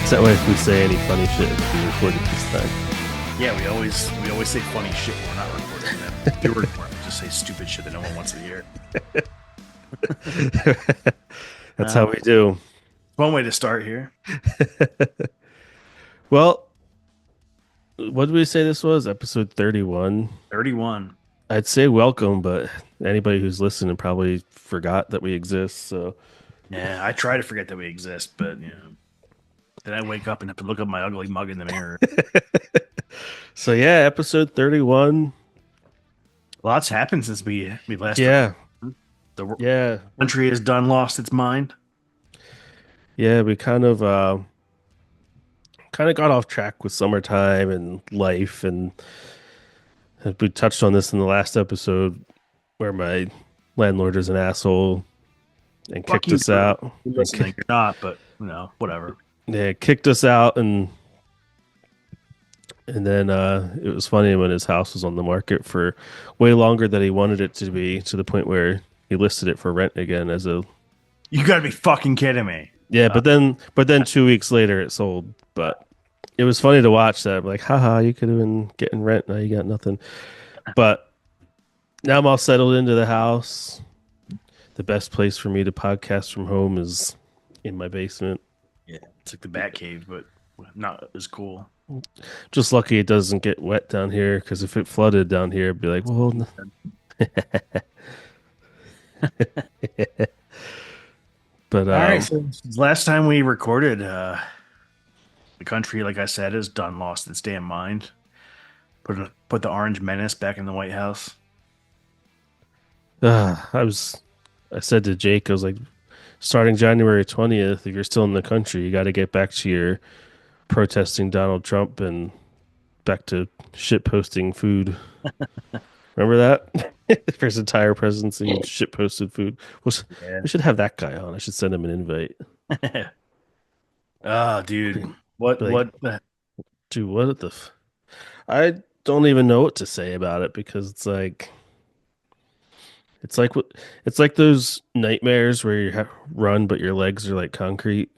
that way if we say any funny shit, it'll be recorded this time. Yeah, we always say funny shit when we're not recording them. If we record, we just say stupid shit that no one wants to hear. That's how we do. One way to start here. Well, what did we say this was? Episode 31. 31. I'd say welcome, but anybody who's listening probably forgot that we exist. So Yeah, I try to forget that we exist, but then I wake up and have to look at my ugly mug in the mirror. so yeah, episode 31. Lots happened since we last. Yeah. The country has lost its mind. Yeah, we kind of got off track with summertime and life, and we touched on this in the last episode where my landlord is an asshole and Fuck kicked you us for out. Listening, you're not, but whatever. Yeah, kicked us out, and then it was funny when his house was on the market for way longer than he wanted it to be, to the point where he listed it for rent again as a. You gotta be fucking kidding me. Yeah, but then 2 weeks later it sold. But it was funny to watch that. I'm like, haha, you could have been getting rent, now you got nothing. But now I'm all settled into the house. The best place for me to podcast from home is in my basement. Yeah, it's like the Bat Cave, but not as cool. Just lucky it doesn't get wet down here, because if it flooded down here, I'd be like, well, no. But all right, so last time we recorded, the country, like I said, has lost its damn mind. Put the Orange Menace back in the White House. I said to Jake, I was like, starting January 20th, if you're still in the country, you got to get back to your protesting Donald Trump and back to shit posting food. Remember that? For his entire presidency, shit posted food. We should have that guy on. I should send him an invite. Oh, dude. What the I don't even know what to say about it, because it's like those nightmares where you run but your legs are like concrete.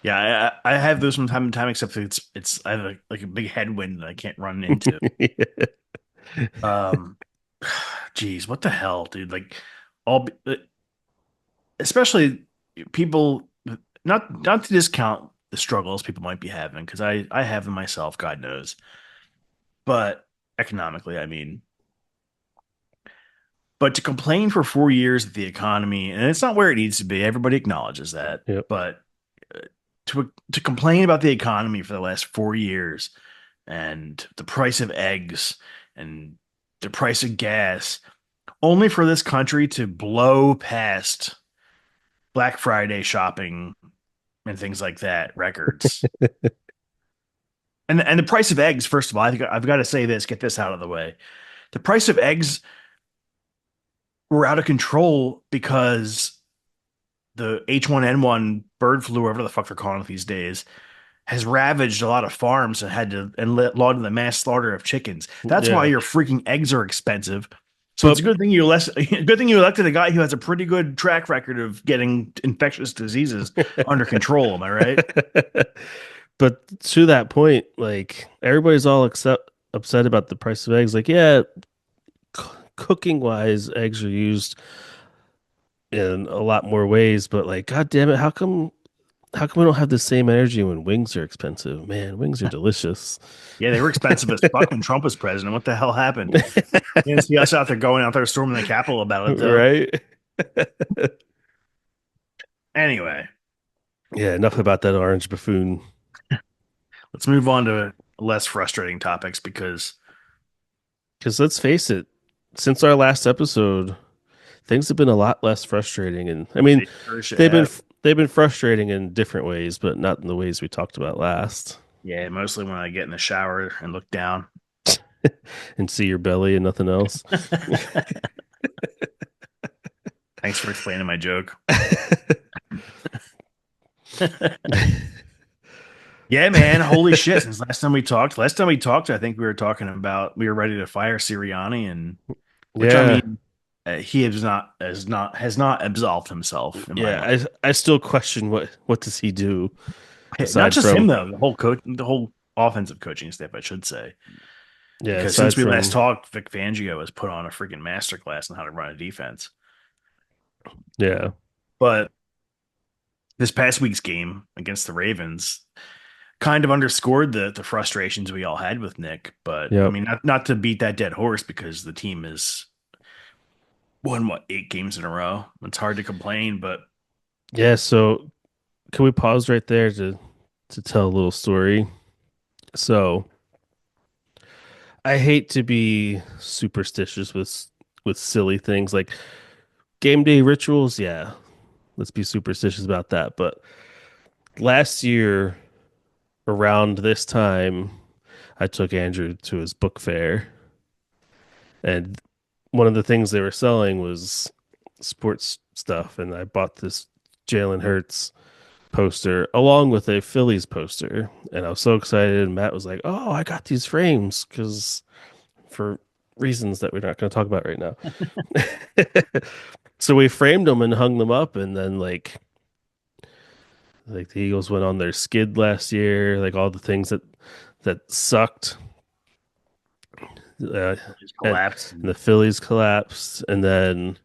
Yeah, I have those from time to time, except it's I have a big headwind that I can't run into. Geez, what the hell, dude? Like, especially people, not to discount the struggles people might be having, because I have them myself, God knows. But economically, I mean, but to complain for 4 years of the economy, and it's not where it needs to be, everybody acknowledges that. Yep. But to complain about the economy for the last 4 years, and the price of eggs and the price of gas, only for this country to blow past Black Friday shopping and things like that records. and the price of eggs, first of all, I think I've got to say this, get this out of the way. The price of eggs were out of control because the H1N1 bird flu, whatever the fuck they're calling it these days, has ravaged a lot of farms and led to the mass slaughter of chickens. That's why your freaking eggs are expensive. So it's a good thing you elected a guy who has a pretty good track record of getting infectious diseases under control. Am I right? But to that point, like, everybody's all upset about the price of eggs. Like, yeah, cooking wise, eggs are used in a lot more ways, but like, god damn it, how come we don't have the same energy when wings are expensive? Man, wings are delicious. Yeah, they were expensive as fuck when Trump was president. What the hell happened? You didn't see us out there storming the Capitol about it, though. Right? Anyway. Yeah, enough about that orange buffoon. Let's move on to less frustrating topics, because let's face it, since our last episode, things have been a lot less frustrating. And I mean, they've been frustrating in different ways, but not in the ways we talked about last. Yeah, mostly when I get in the shower and look down and see your belly and nothing else. Thanks for explaining my joke. Yeah, man. Holy shit. Since last time we talked, I think we were talking about, we were ready to fire Sirianni, and which, I mean, he has not absolved himself. Yeah, I still question what does he do? Not aside just him from though, the whole offensive coaching staff, I should say. yeah, Because aside since we last from talked, Vic Fangio has put on a freaking masterclass on how to run a defense. yeah, But this past week's game against the Ravens kind of underscored the frustrations we all had with Nick. But I yep, mean, not to beat that dead horse because the team is won what 8 games in a row. It's hard to complain, but yeah. So can we pause right there to tell a little story? So I hate to be superstitious with silly things like game day rituals. Yeah, let's be superstitious about that. But last year around this time, I took Andrew to his book fair, and one of the things they were selling was sports stuff, and I bought this Jalen Hurts poster along with a Phillies poster, and I was so excited. And Matt was like, "Oh, I got these frames because for reasons that we're not going to talk about right now." So we framed them and hung them up, and then like the Eagles went on their skid last year, like all the things that sucked, just and collapsed. the Phillies collapsed, and then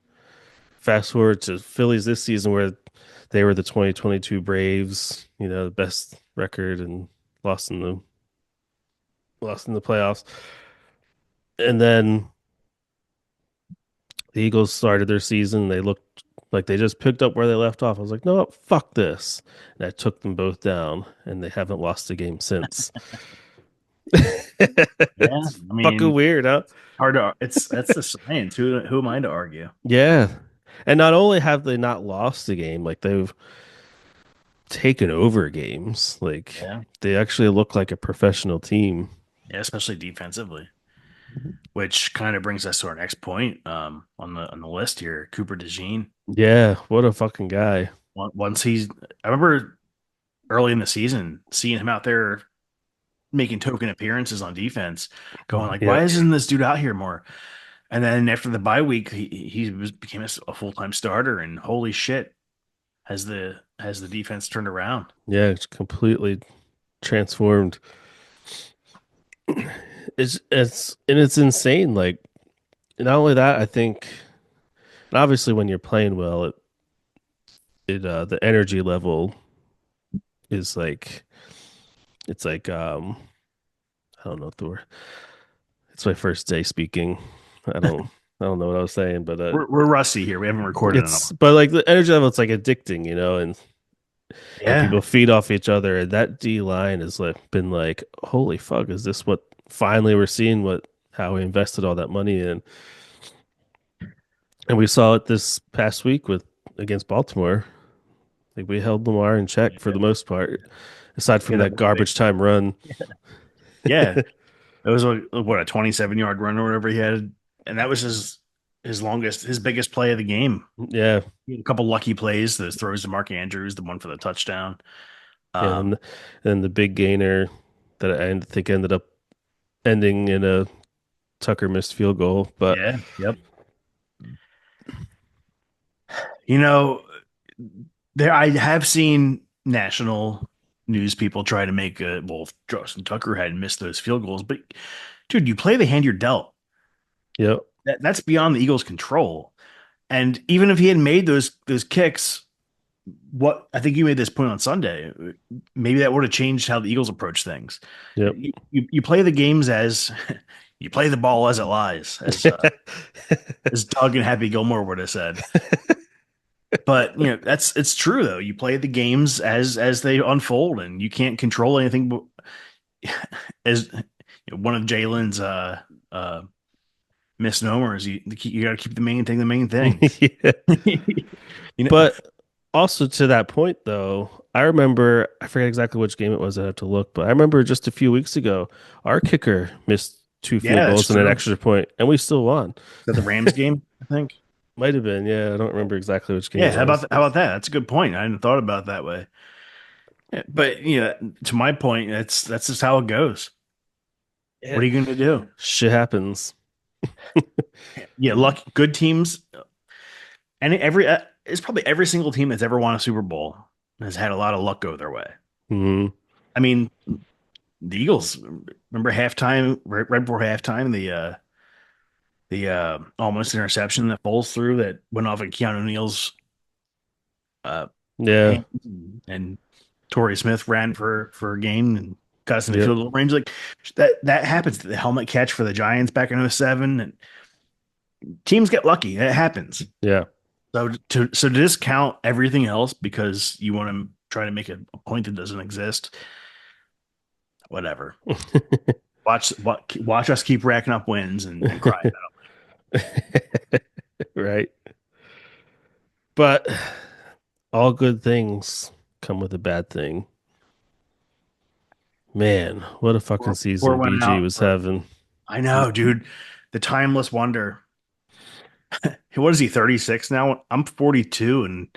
fast forward to Phillies this season where they were the 2022 Braves, the best record and lost in the lost in the playoffs. And then the Eagles started their season. They looked like they just picked up where they left off. I was like, no, fuck this. And I took them both down, and they haven't lost a game since. Yeah, It's I fucking mean, weird, huh? hard to. It's that's the science. Who am I to argue? Yeah. And not only have they not lost a game, like they've taken over games. Like Yeah, they actually look like a professional team. yeah, especially defensively. Which kind of brings us to our next point on the list here, Cooper DeJean. Yeah, what a fucking guy. Once I remember early in the season seeing him out there making token appearances on defense, going like, Yep. why isn't this dude out here more? And then after the bye week, became a full time starter, and holy shit, has the defense turned around? Yeah, it's completely transformed. It's insane. Like not only that, I think and obviously when you're playing well, it the energy level is like it's like I don't know what the word. It's my first day speaking. I don't I don't know what I was saying, but We're rusty here. We haven't recorded in a it's but like the energy level it's like addicting, and Yeah, people feed off each other. And that D line has like been like, holy fuck, is this what finally we're seeing what how we invested all that money in? And we saw it this past week with against Baltimore. Like we held Lamar in check for the most part, aside yeah, from that that one big, garbage time run. yeah. It was a 27-yard run or whatever he had, and that was his biggest play of the game. Yeah, He had a couple lucky plays, those throws to Mark Andrews, the one for the touchdown. yeah, Um, and the big gainer that I think ended up ending in a Tucker missed field goal. But yeah, yep. You know, there I have seen national news people try to make a well, Justin Tucker had missed those field goals, but dude, you play the hand you're dealt. yeah, That's beyond the Eagles' control. And even if he had made those kicks, what I think you made this point on Sunday, maybe that would have changed how the Eagles approach things. yep. You play the games as you play the ball as it lies, as Doug and Happy Gilmore would have said. But it's true though. You play the games as they unfold, and you can't control anything. But as one of Jalen's misnomers, you got to keep the main thing the main thing. Yeah. you know, But also to that point, though, I remember, I forget exactly which game it was. I have to look, but I remember just a few weeks ago, our kicker missed two field yeah, that's goals and an true. extra point, and we still won. Is that the Rams game? I think. Might have been, yeah. I don't remember exactly which game Yeah, it was. how about that? That's a good point. I hadn't thought about it that way. Yeah, but to my point, that's just how it goes. Yeah. What are you going to do? Shit happens. Yeah, luck. Good teams, and it's probably every single team that's ever won a Super Bowl has had a lot of luck go their way. Hmm. I mean, the Eagles, remember halftime, right before halftime, the almost interception that Foles threw that went off at Keanu Neal's uh Yeah. hand, and Torrey Smith ran for a gain and got us in the Yep. field goal range. Like that happens. The helmet catch for the Giants back in '07, and teams get lucky. It happens. Yeah. So to discount everything else because you want to try to make a point that doesn't exist, whatever. Watch us keep racking up wins and cry about Right. But all good things come with a bad thing. Man, what a it. fucking Pour season one BG out was for. having. I know, dude. The timeless wonder. What is he, 36 now? I'm 42, and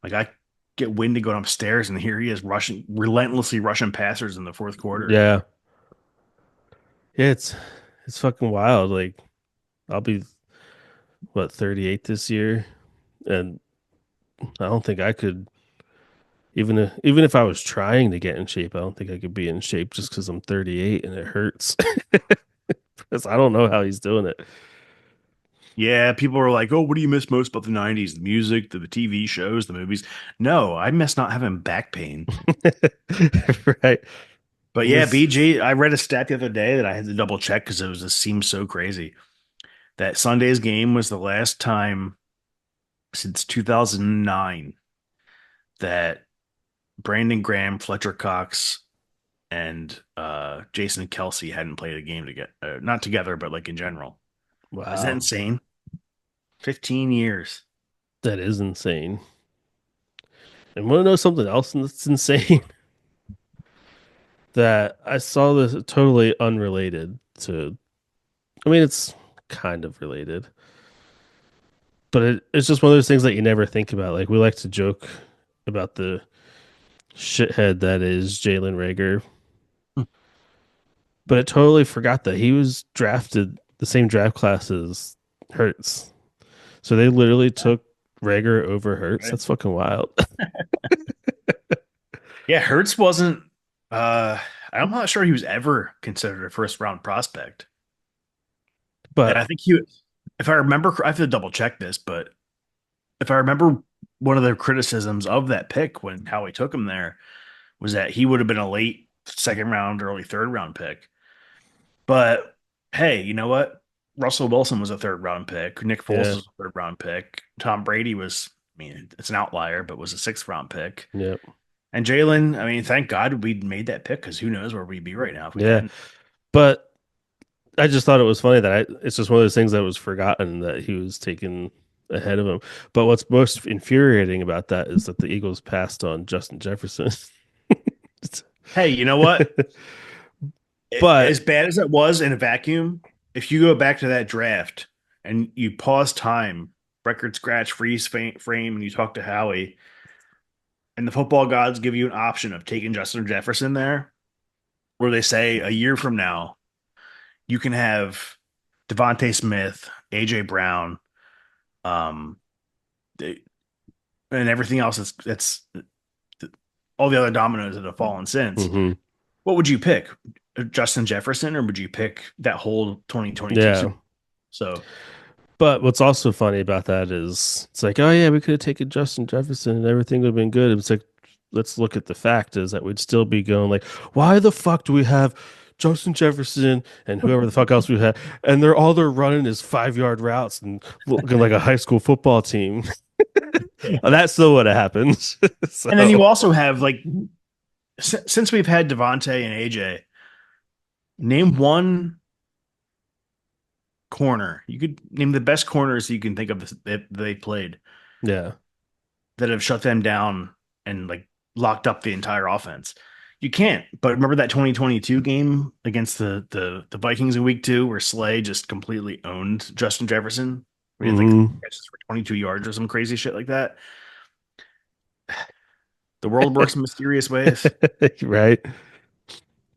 like I get wind to going upstairs, and here he is rushing, relentlessly rushing passers in the fourth quarter. Yeah. Yeah, it's fucking wild. Like I'll be what 38 this year, and I don't think I could even if I was trying to get in shape, I don't think I could be in shape just because I'm 38 and it hurts. Because I don't know how he's doing it. Yeah, people are like, "Oh, what do you miss most about the '90s? The music, the TV shows, the movies." No, I miss not having back pain. Right. But It yeah, was BG, I read a stat the other day that I had to double check because it seemed so crazy. That Sunday's game was the last time since 2009 that Brandon Graham, Fletcher Cox, and Jason Kelsey hadn't played a game together, not together, but like in general. Isn't that wow. insane? 15 years. That is insane. And want to know something else that's insane? That I saw this totally unrelated to, I mean, it's kind of related, but it's just one of those things that you never think about. Like we like to joke about the shithead that is Jalen Rager, but I totally forgot that he was drafted the same draft class as Hurts. So they literally took Rager over Hurts. Right. That's fucking wild. Yeah, Hertz wasn't. Uh, I'm not sure he was ever considered a first round prospect. And I But think if I remember, I have to double check this, but if I remember, one of the criticisms of that pick when Howie took him there was that he would have been a late second round, early third round pick. But hey, you know what? Russell Wilson was a third round pick. Nick Foles yeah, was a third round pick. Tom Brady was, I mean, it's an outlier, but was a sixth round pick. yeah, And Jalen, I mean, thank God we made that pick because who knows where we'd be right now if we yeah. hadn't. But I just thought it was funny that it's just one of those things that was forgotten that he was taken ahead of him. But what's most infuriating about that is that the Eagles passed on Justin Jefferson. Hey, you know what? As But bad as it was in a vacuum, if you go back to that draft and you pause time, record scratch, freeze frame, and you talk to Howie, and the football gods give you an option of taking Justin Jefferson there, where they say a year from now, you can have Devontae Smith, AJ Brown, um, and everything else that's all the other dominoes that have fallen since. mhm, What would you pick? Justin Jefferson, or would you pick that whole 2022 yeah. Super Bowl? So But what's also funny about that is it's like, oh yeah, we could have taken Justin Jefferson and everything would have been good. It's like, let's look at the fact is that we'd still be going like, why the fuck do we have Justin Jefferson and whoever the fuck else we had, and they're running is 5 yard routes and looking like a high school football team. yeah. That still would have happened. And then So you also have like since we've had Devontae and AJ, name one corner. You could name the best corners you can think of that they played yeah, that have shut them down and like locked up the entire offense. You can't. But remember that 2022 game against the Vikings in week 2 where Slay just completely owned Justin Jefferson? We had like hmm, catches for 22 yards or some crazy shit like that. The world works in mysterious ways, right.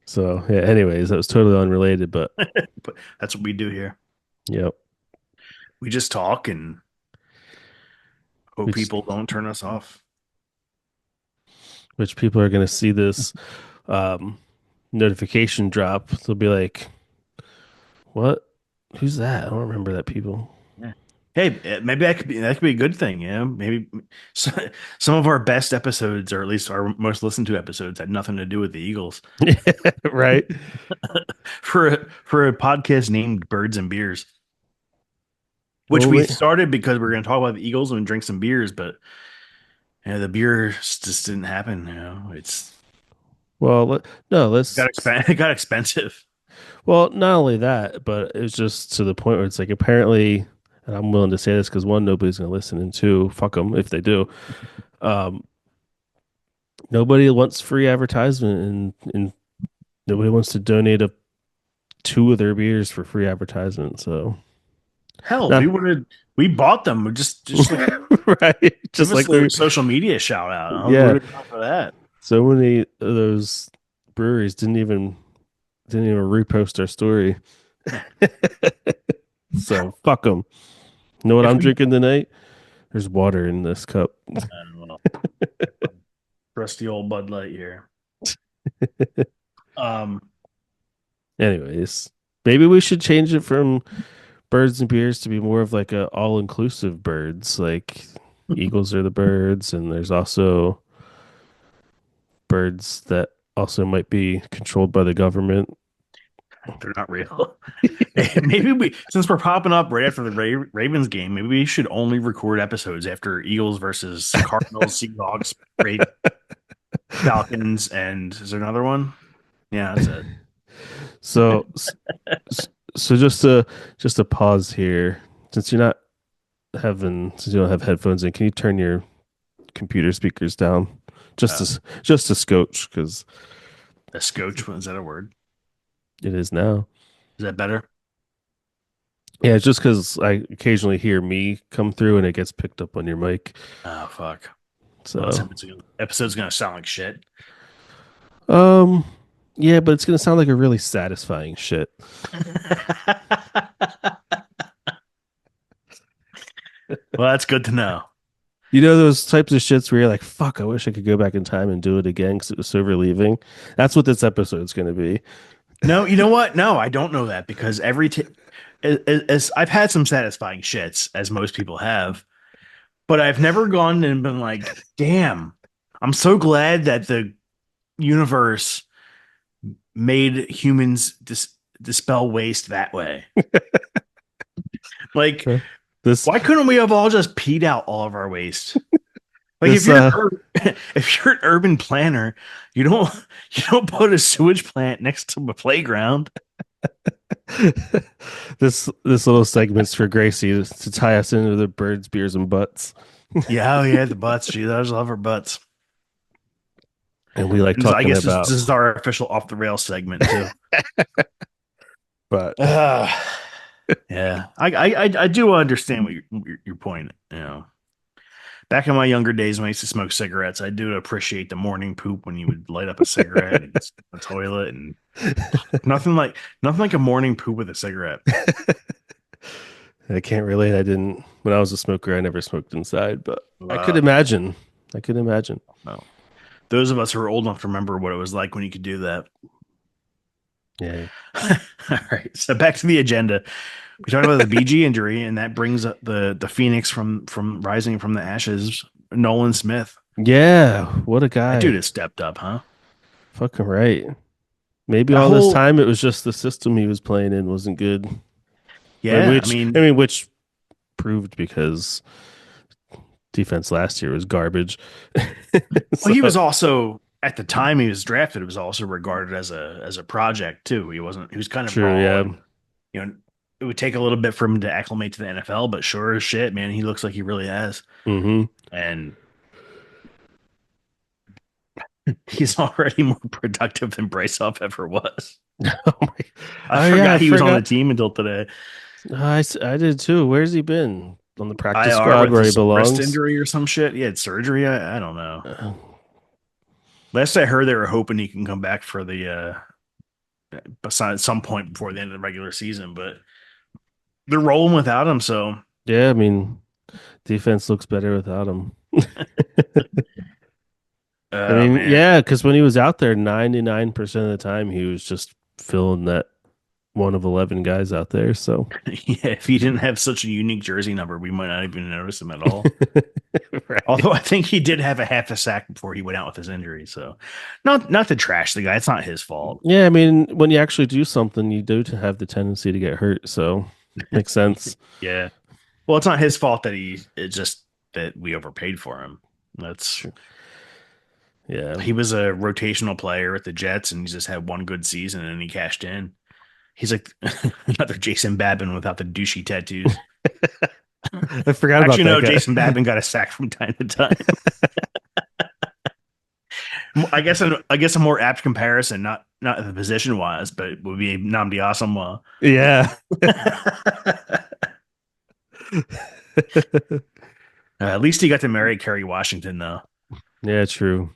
So yeah. Anyways, that was totally unrelated, but but that's what we do here. yep. We just talk and hope We just people don't turn us off. which people are going to see this um, notification drop. They'll be like, "What? Who's that? I don't remember that people." Yeah. Hey, maybe that could be a good thing, you know? Maybe so, some of our best episodes, or at least our most listened to episodes, had nothing to do with the Eagles. Right. For a podcast named Birds and Beers, which Well, we wait. started because we were going to talk about the Eagles and drink some beers, but the beers just didn't happen. It's Well, no, let's. it got expensive. Well, not only that, but it's just to the point where it's like apparently, and I'm willing to say this because one, nobody's going to listen, and two, fuck them if they do. Um, Nobody wants free advertisement, and nobody wants to donate a two of their beers for free advertisement. So, Hell, not we bought them. Just like right, give just us like their we, social media shout out. I'm yeah. really proud for that. So many of those breweries didn't even repost our story. So fuck them. You know what If I'm we, drinking tonight? There's water in this cup. I don't know, rusty old Bud Light here. Um, Anyways, maybe we should change it from birds and beers to be more of like a all inclusive birds. Like eagles are the birds, and there's also birds that also might be controlled by the government. they're not real. Maybe since we're popping up right after the Ravens game, maybe we should only record episodes after Eagles versus Cardinals, Seahawks, Falcons, and is there another one? Yeah, that's it. So, so just a pause here. Since you're not since you don't have headphones in, can you turn your computer speakers down? Uh, Just a scotch because a scotch, is that a word? it is now. Is that better? Yeah, it's just because I occasionally hear me come through and it gets picked up on your mic. Oh fuck. Well, this So, episode's gonna sound like shit. um, yeah, but it's gonna sound like a really satisfying shit. Well, that's good to know. You know those types of shits where you're like, "Fuck, I wish I could go back in time and do it again because it was so relieving." That's what this episode's gonna be. No, you know what? No, I don't know that because as I've had some satisfying shits, as most people have, but I've never gone and been like, damn, I'm so glad that the universe made humans dispel waste that way. Like, Okay. This why couldn't we have all just peed out all of our waste? Like this if you're an urban planner, you don't you don't put a sewage plant next to a playground. this little segment's for Gracie to tie us into the birds, beers, and butts. Yeah, oh yeah, the butts. She does love her butts. And we like And I talking guess this about, is our official off the rail segment too. but Uh, yeah, I do understand what your point. Back in my younger days when I used to smoke cigarettes, I do appreciate the morning poop when you would light up a cigarette and sit in the toilet, and nothing like a morning poop with a cigarette. I can't relate. I didn't when I was a smoker. I never smoked inside, but I could Uh, imagine. I could imagine. no, those of us who are old enough to remember what it was like when you could do that. Yeah. All right, so back to the agenda. We talked about the BG injury, and that brings up the Phoenix from rising from the ashes. Nolan Smith, Yeah. What a that dude guy. has stepped up, huh? Fucking right. Maybe That all this whole time it was just the system he was playing in wasn't good. yeah, I I mean, mean, which proved because defense last year was garbage. well, So he was also at the time he was drafted. It was also regarded as a project too. He was kind of true. raw, Yeah. and you know it would take a little bit for him to acclimate to the NFL. But sure as shit, man, he looks like he really has, Hmm. and he's already more productive than Bryce ever was. Oh my. I Oh yeah. I forgot he was on the forgot. team until today. I did too. Where's he been? On the practice IR squad with where he his wrist belongs? injury or some shit. He had surgery. I don't know. Uh, Last I heard, they were hoping he can come back for the at some point before the end of the regular season, but they're rolling without him. So yeah. I mean, defense looks better without him. I Oh mean, man. yeah, because when he was out there, 99% of the time he was just filling that one of 11 guys out there. So, Yeah, if he didn't have such a unique jersey number, we might not even notice him at all. right. Although I think he did have a half a sack before he went out with his injury. So not to trash the guy. It's not his fault. Yeah, I mean, when you actually do something, you do have the tendency to get hurt. So, makes sense. Yeah. Well, it's not his fault that it's just that we overpaid for him. That's Sure. Yeah. He was a rotational player at the Jets and he just had one good season and he cashed in. He's like another Jason Babin without the douchey tattoos. I forgot about Actually, that no, guy. Jason Babin got a sack from time to time. I guess a more apt comparison, not the position wise, but it would be Nnamdi Asomugha. Yeah. At least he got to marry Kerry Washington, though. Yeah, true.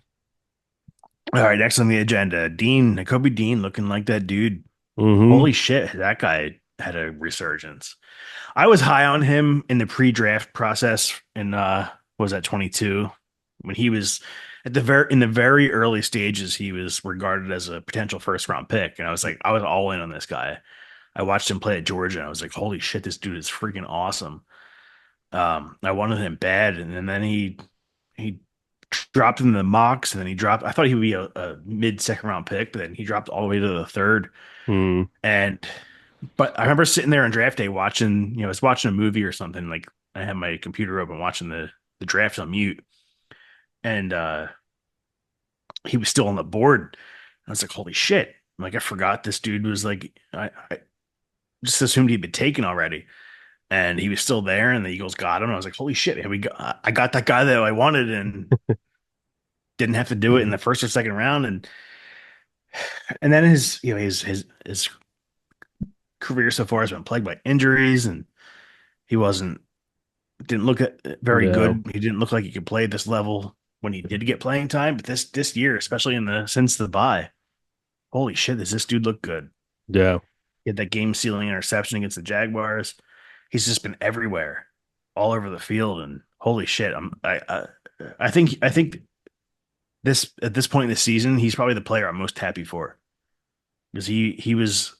All right, next on the agenda, Dean, Kobe Dean, looking like that dude. Hmm. Holy shit, that guy had a resurgence. I was high on him in the pre-draft process in was that 22 when he was at the very early stages. He was regarded as a potential first round pick, and I was all in on this guy. I watched him play at Georgia, and I was like, holy shit, this dude is freaking awesome. I wanted him bad, and then he dropped in the mocks, and then he dropped. I thought he would be a mid second round pick, but then he dropped all the way to the third. Mm. And but I remember sitting there on draft day watching, I was watching a movie or something. Like I had my computer open watching the draft on mute, and he was still on the board. I was like, holy shit! Like I forgot this dude was like I just assumed he'd been taken already, and he was still there, and the Eagles got him. I was like, holy shit! I got that guy that I wanted, and didn't have to do it in the first or second round, and then his career so far has been plagued by injuries, and he wasn't didn't look very Yeah. good. He didn't look like he could play at this level when he did get playing time. But this year, especially in the since the bye, holy shit, does this dude look good? Yeah. He had that game sealing interception against the Jaguars. He's just been everywhere, all over the field, and holy shit, I think this at this point in the season, he's probably the player I'm most happy for because he was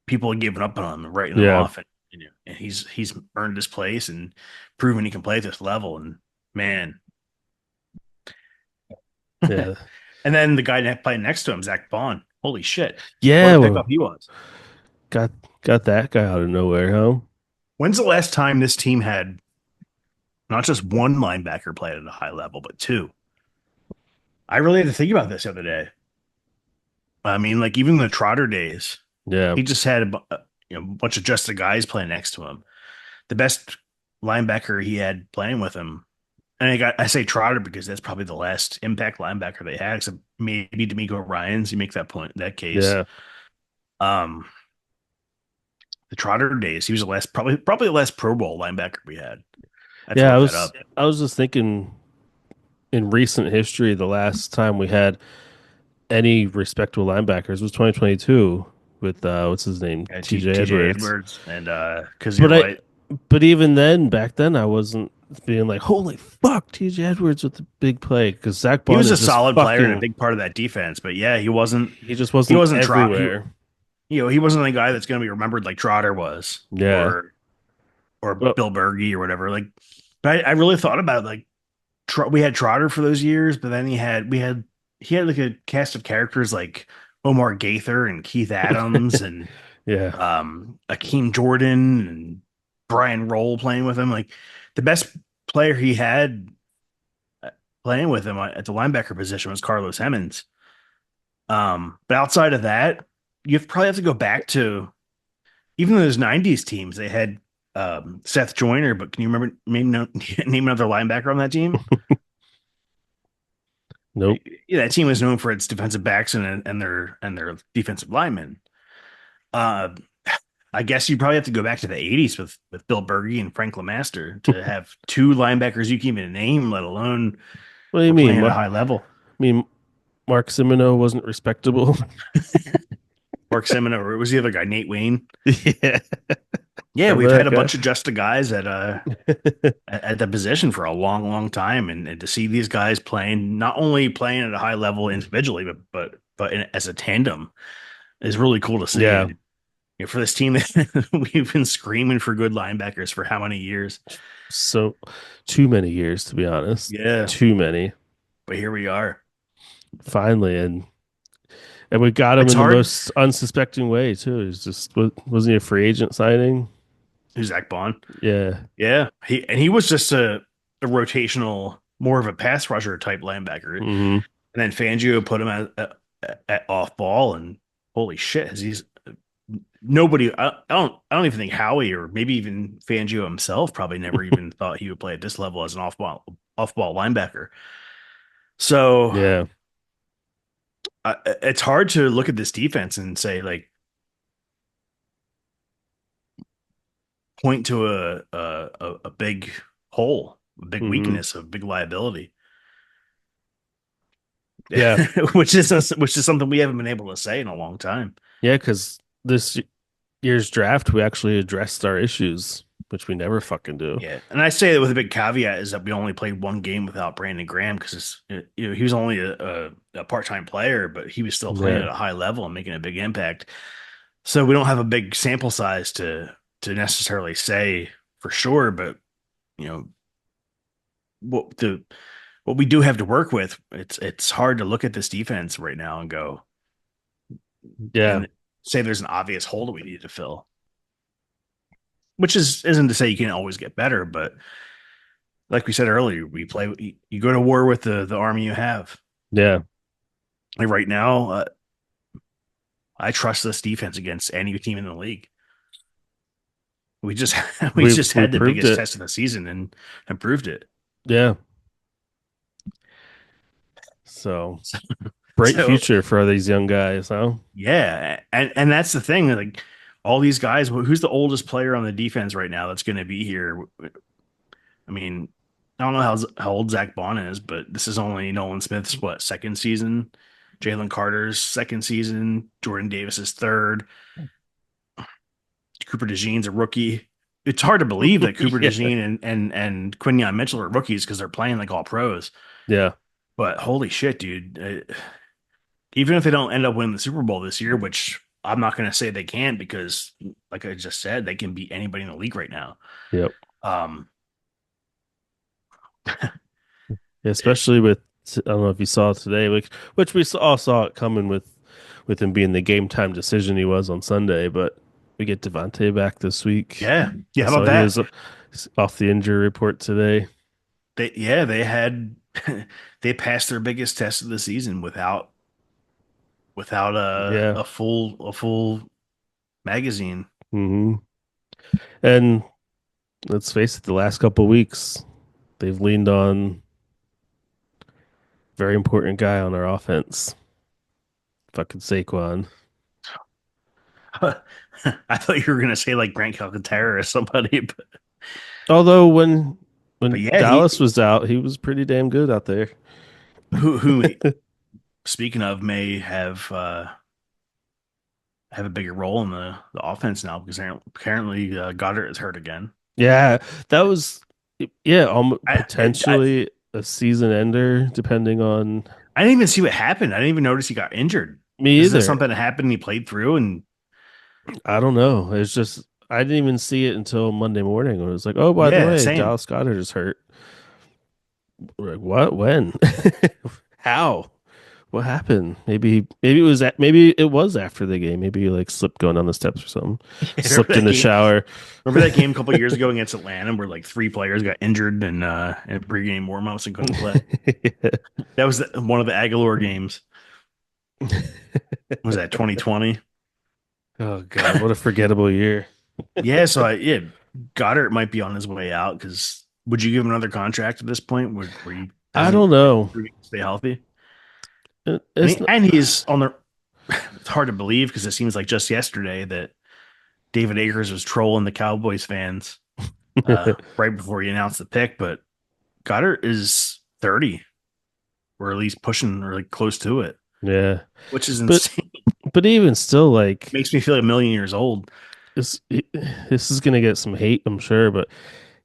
people had given up on him and writing him Yeah. off, and he's earned his place and proven he can play at this level. And man, Yeah. and then the guy playing next to him, Zach Bond. Holy shit, what Yeah. a Well, pickup he was. got got that guy out of nowhere, huh? When's the last time this team had not just one linebacker play at a high level, but two? I really had to think about this the other day. I mean, like even the Trotter days, Yeah. he just had a bunch of just the guys playing next to him. The best linebacker he had playing with him. And I say Trotter because that's probably the last impact linebacker they had, except maybe D'Amico Ryans. You make that point, that case. Yeah. Um, the Trotter days, he was probably the last Pro Bowl linebacker we had. I have to Yeah. I look that was up. I was just thinking in recent history, the last time we had any respectable linebackers was 2022 with what's his name? TJ TJ Edwards. Edwards and because But you're I right. but even then back then I wasn't being like, holy fuck, TJ Edwards with the big play because Zach He Bond was a is just solid player and a fucking big part of that defense, but yeah, he wasn't he just he wasn't wasn't Trot everywhere. he wasn't the guy that's going to be remembered like Trotter was Yeah. or Well, Bill Bergey or whatever. Like, but I really thought about it, like we had Trotter for those years, but then he had like a cast of characters like Omar Gaither and Keith Adams and yeah. Akeem Jordan and Brian Roll playing with him. Like the best player he had playing with him at the linebacker position was Carlos Hemmons. But outside of that, probably have to go back to even those '90s teams. They had Seth Joyner, but can you remember name another linebacker on that team? Nope. Yeah, that team was known for its defensive backs and their defensive linemen. Uh, I guess you probably have to go back to the '80s with Bill Bergey and Frank LeMaster to have two linebackers you can even name, let alone What do you we're mean? playing at a high level. I mean, Mark Semino wasn't respectable. Mark Semino, or it was the other guy, Nate Wayne. Yeah. Yeah, we've Remember had a that bunch of just the guys guy? at the position for a long, long time, and to see these guys playing, not only playing at a high level individually, as a tandem is really cool to see. Yeah, And for this team, we've been screaming for good linebackers for how many years? so too many years to be honest. Yeah, Too many. but here we are. Finally, and we got him It's in the hard. most unsuspecting way too. He's just wasn't he a free agent signing? Who's Zach Bond? Yeah. Yeah, he was just a rotational, more of a pass rusher type linebacker, and Hmm. then Fangio put him at off ball, and holy shit, has he's nobody. I don't even think Howie or maybe even Fangio himself probably never even thought he would play at this level as an off ball linebacker. So Yeah. it's hard to look at this defense and say like point to a big hole, a big Hmm. weakness, a big liability. Yeah. which is something we haven't been able to say in a long time. Yeah. Because this year's draft, we actually addressed our issues, which we never fucking do. Yeah, and I say that with a big caveat is that we only played one game without Brandon Graham because he was only a part-time player, but he was still playing at Yeah. a high level and making a big impact. So we don't have a big sample size to necessarily say for sure, but you know what the what we do have to work with. It's hard to look at this defense right now and go Yeah. and say there's an obvious hole that we need to fill, which isn't to say you can always get better, but like we said earlier, you go to war with the army you have. Yeah. Like right now, I trust this defense against any team in the league. We just we We just we had the proved biggest it. test of the season and proved it. Yeah. So bright So future for these young guys, huh? yeah, and that's the thing. Like all these guys, who's the oldest player on the defense right now that's going to be here? I mean, I don't know how old Zach Bond is, but this is only Nolan Smith's what second season, Jalen Carter's second season, Jordan Davis's third. Cooper DeJean's a rookie. It's hard to believe that Cooper Yeah. DeJean and Quinion Mitchell are rookies because they're playing like all pros. Yeah. But holy shit, dude! Even if they don't end up winning the Super Bowl this year, which I'm not going to say they can because, like I just said, they can beat anybody in the league right now. Yep. Um, it, Especially with I don't know if you saw it today, which we all saw it coming with him being the game time decision he was on Sunday, but we get Devontae back this week. yeah, yeah. I How about saw he that? was off the injury report today. They had they passed their biggest test of the season without Yeah. a full magazine. Hmm. And let's face it, the last couple weeks they've leaned on very important guy on our offense, fucking Saquon. I thought you were gonna say like Grant Calcaterra or somebody, Although but when yeah, Dallas was out, he was pretty damn good out there. who speaking of may have a bigger role in the offense now because apparently Goddard is hurt again. Yeah, that was yeah, I potentially a season ender depending on I didn't even see what happened. I didn't even notice he got injured. me Is this either. something that happened and he played through and I don't know. It's just I didn't even see it until Monday morning. It was like, oh, by the yeah, way, same. Dallas Goddard is hurt. We're like, what? When? How? What happened? Maybe it was after the game. Maybe he like slipped going down the steps or something. remember Slipped in that the game? shower. Remember that game a couple of years ago against Atlanta where like three players got injured in pregame warmups and couldn't play? That was one of the Aguilar games. Was that 2020? Oh God, what a forgettable year. Yeah, so yeah, Goddard might be on his way out because would you give him another contract at this point where he I doesn't don't know. stay healthy? And, It's he, not, and he's on the. It's hard to believe because it seems like just yesterday that David Akers was trolling the Cowboys fans right before he announced the pick. But Goddard is 30, or at least pushing or like close to it, yeah. which is But insane. but even still, like Makes me feel like a million years old. this is gonna get some hate, I'm sure, but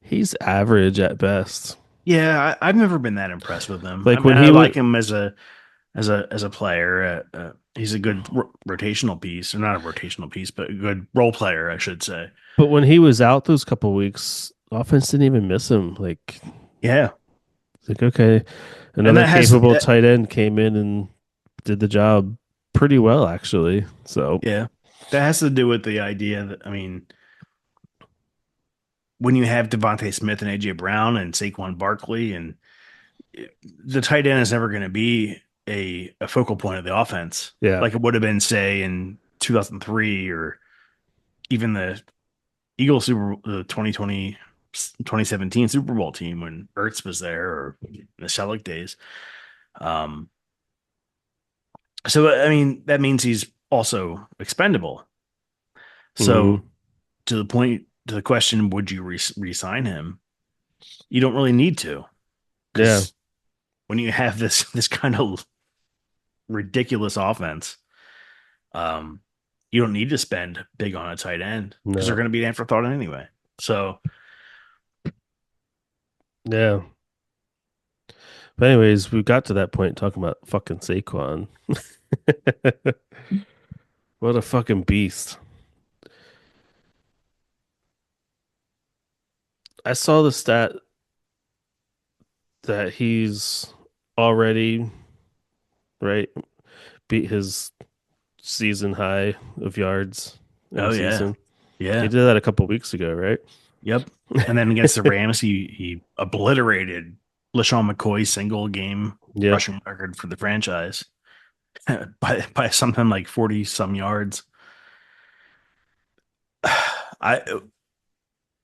he's average at best. Yeah, I've never been that impressed with him. I Like mean, when I he like would, him as a player. He's a good rotational piece, or not a rotational piece, but a good role player, I should say. but when he was out those couple weeks, offense didn't even miss him. Yeah, Like okay, and another capable tight end came in and did the job pretty well, actually. So yeah, that has to do with the idea that, I mean, when you have Devontae Smith and AJ Brown and Saquon Barkley, and the tight end is never going to be a focal point of the offense yeah, like it would have been, say, in 2003, or even the Eagles the 2017 Super Bowl team when Ertz was there, or the Selleck days. Um, so I mean that means he's also expendable. So hmm to the question, would you re-sign him? You don't really need to, yeah, because when you have this kind of ridiculous offense, um, you don't need to spend big on a tight end because they're no, going to be an afterthought anyway. So yeah. But anyways, we got to that point talking about fucking Saquon. What a fucking beast! I saw the stat that he's already right beat his season high of yards in a oh yeah, season. He yeah, did that a couple weeks ago, right? yep. And then against the Rams, he obliterated LaShawn McCoy's single game Yep. rushing record for the franchise by something like 40 some yards. I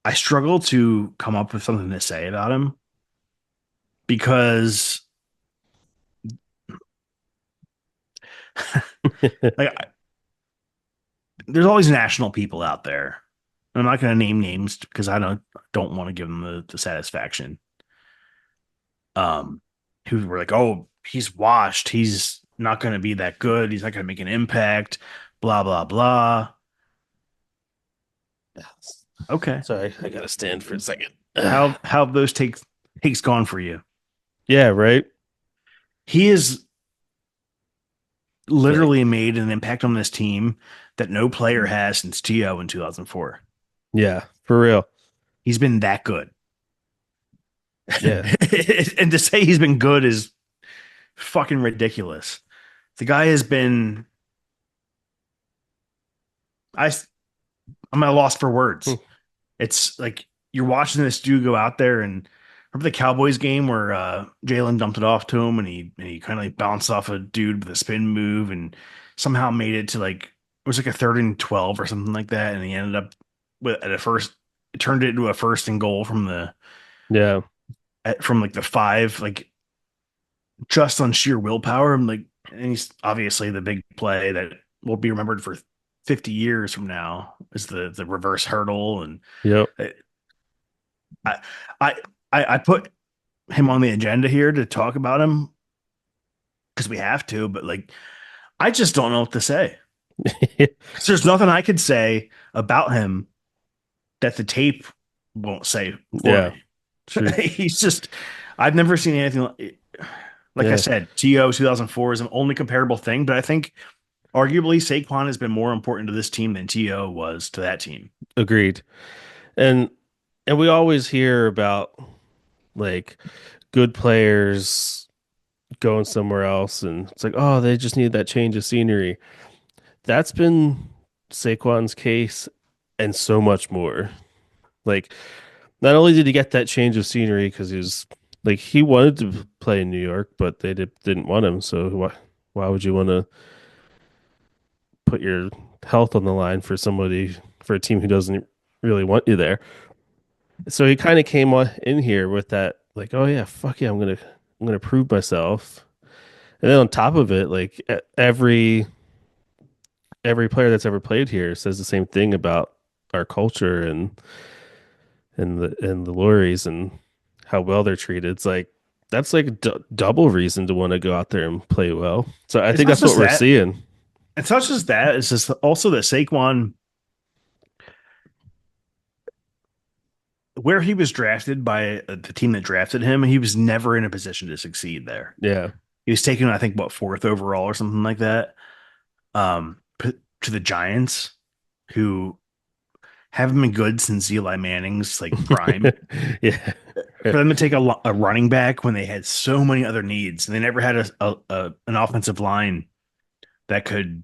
I struggle to come up with something to say about him because like there's always national people out there. I'm not going to name names because I don't want to give them the satisfaction. Um, who were like, "Oh, he's washed. He's not going to be that good. He's not going to make an impact." Blah blah blah. Okay, Sorry, I gotta stand for a second. how have those takes gone for you? Yeah, right. He is Like, literally made an impact on this team that no player has since T.O. in 2004. yeah, for real. He's been that good. Yeah. And to say he's been good is fucking ridiculous. The guy has been I I'm at a loss for Hmm. words. It's like you're watching this dude go out there, and remember the Cowboys game where Jalen dumped it off to him, and he kind of like bounced off a dude with a spin move and somehow made it to, like, it was like a 3rd and 12 or something like that, and he ended up with at a first it turned it into a 1st and goal Yeah. from like the 5, like just on sheer willpower. And he's obviously the big play that will be remembered for 50 years from now is the reverse hurdle. And Yep. I I I put him on the agenda here to talk about him because we have to, but like I just don't know what to say. 'Cause there's nothing I could say about him that the tape won't say for Yeah. me. True. He's just I've never seen anything like I Yeah. said, TO 2004 is an only comparable thing, but I think arguably Saquon has been more important to this team than TO was to that team. Agreed. And and we always hear about like good players going somewhere else and it's like, oh, they just need that change of scenery. That's been Saquon's case and so much more. Like, not only did he get that change of scenery because he was like he wanted to play in New York, but didn't want him. So why would you want to put your health on the line for somebody for a team who doesn't really want you there? So he kind of came on in here with that like, oh yeah, fuck yeah, I'm gonna prove myself. And then on top of it, like every player that's ever played here says the same thing about our culture and the lorries and how well they're treated. It's like that's like double reason to want to go out there and play well. So I It's think not that's what just we're that. seeing. It's not just that. It's just also that Saquon where he was drafted by the team that drafted him, he was never in a position to succeed there. Yeah. He was taken, I think, what, fourth overall or something like that. To the Giants, who haven't been good since Eli Manning's like prime. Yeah. For them to take a running back when they had so many other needs, and they never had an offensive line that could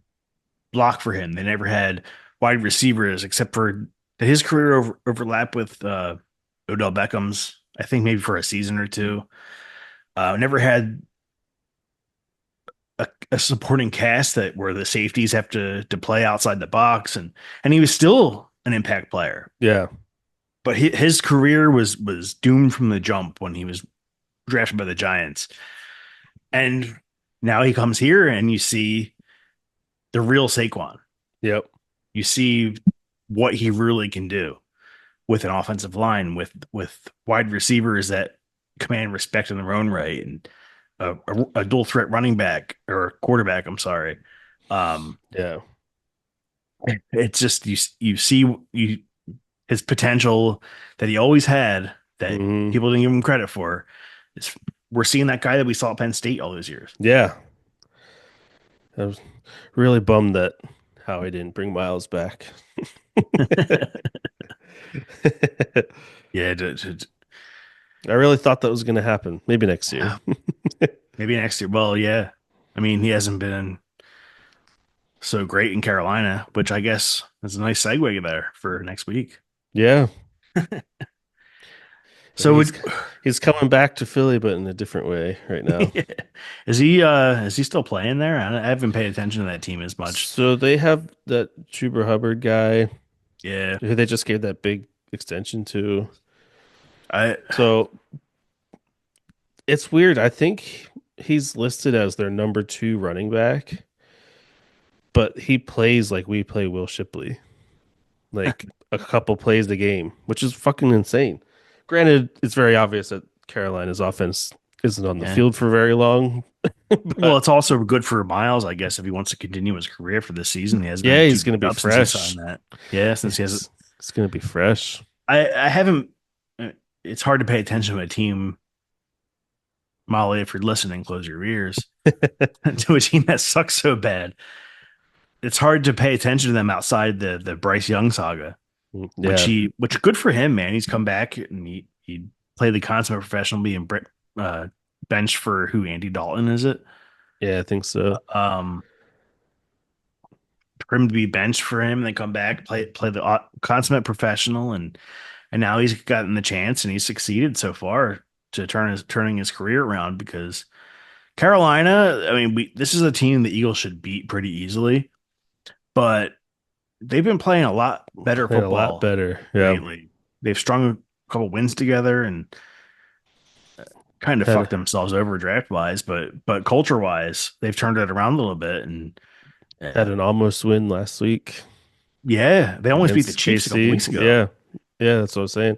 block for him. They never had wide receivers except for his career overlap with Odell Beckham's. I think maybe for a season or two. Never had a supporting cast that where the safeties have to play outside the box, and he was still an impact player. Yeah. But his career was doomed from the jump when he was drafted by the Giants. And now he comes here and you see the real Saquon. Yep. You see what he really can do with an offensive line, with wide receivers that command respect in their own right, and a dual threat running back or quarterback. I'm sorry. Yeah. It's just you see his potential that he always had that Hmm. people didn't give him credit for. It's, we're seeing that guy that we saw at Penn State all those years. Yeah. I was really bummed that Howie didn't bring Miles back. Yeah, I really thought that was going to happen. Maybe next year. maybe next year. Well, yeah. I mean, he hasn't been so great in Carolina, which I guess is a nice segue there for next week. Yeah. So He's would he's coming back to Philly, but in a different way right now. is he still playing there? I haven't paid attention to that team as much. So they have that Chuba Hubbard guy Yeah. who they just gave that big extension to. I So it's weird. I think he's listed as their number two running back, but he plays like we play Will Shipley, like a couple plays a game, which is fucking insane. Granted, it's very obvious that Carolina's offense isn't on the yeah. field for very long, Well, but it's also good for Miles, I guess, if he wants to continue his career for this season. He has yeah, been too he's gonna be up since he fresh. signed that. Yeah, since he has it. It's gonna be fresh. I haven't. It's hard to pay attention to a team, Molly. If you're listening, close your ears to a team that sucks so bad. It's hard to pay attention to them outside the Bryce Young saga, Yeah, which good for him, man. He's come back and he played the consummate professional, being benched for who, Andy Dalton, is it? yeah, I think so. Um, for him to be benched for him, and then come back, play the consummate professional, and now he's gotten the chance and he's succeeded so far to turning his career around. Because Carolina, I mean, we this is a team the Eagles should beat pretty easily, but they've been playing a lot better Played a lot football better. Yeah, lately. They've strung a couple wins together and kind of had fucked themselves over draft wise, but culture wise, they've turned it around a little bit. And had uh, an almost win last week yeah, they almost beat the against Chiefs a couple KC. weeks ago. Yeah, yeah, that's what I was saying.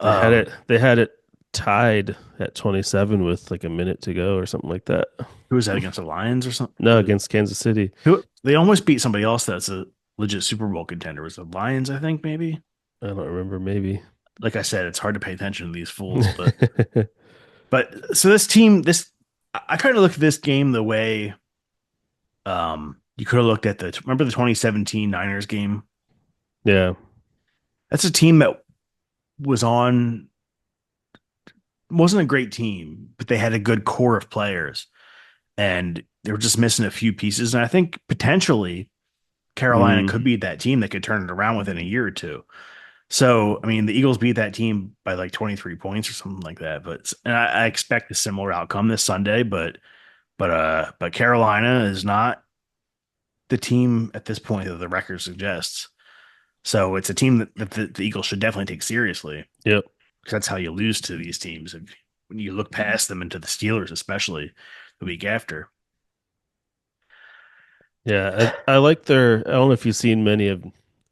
They had Um, it. They had it tied at 27 with like a minute to go or something like that. who was that against, the Lions or something? No, against Kansas City. Who they almost beat somebody else that's a legit Super Bowl contender. Was the Lions, I think, maybe. I don't remember. Maybe. Like I said, it's hard to pay attention to these fools, but so this team, this I kind of look at this game the way you could have looked at the remember the 2017 Niners game. Yeah, That's a team that was on wasn't a great team, but they had a good core of players, and they were just missing a few pieces. And I think potentially Carolina mm, could be that team that could turn it around within a year or two. So, I mean, the Eagles beat that team by like 23 points or something like that. But and I expect a similar outcome this Sunday. But Carolina is not the team at this point that the record suggests. So it's a team that the Eagles should definitely take seriously, yep, because that's how you lose to these teams. When you look past them into the Steelers, especially the week after. yeah. I like their. I don't know if you've seen many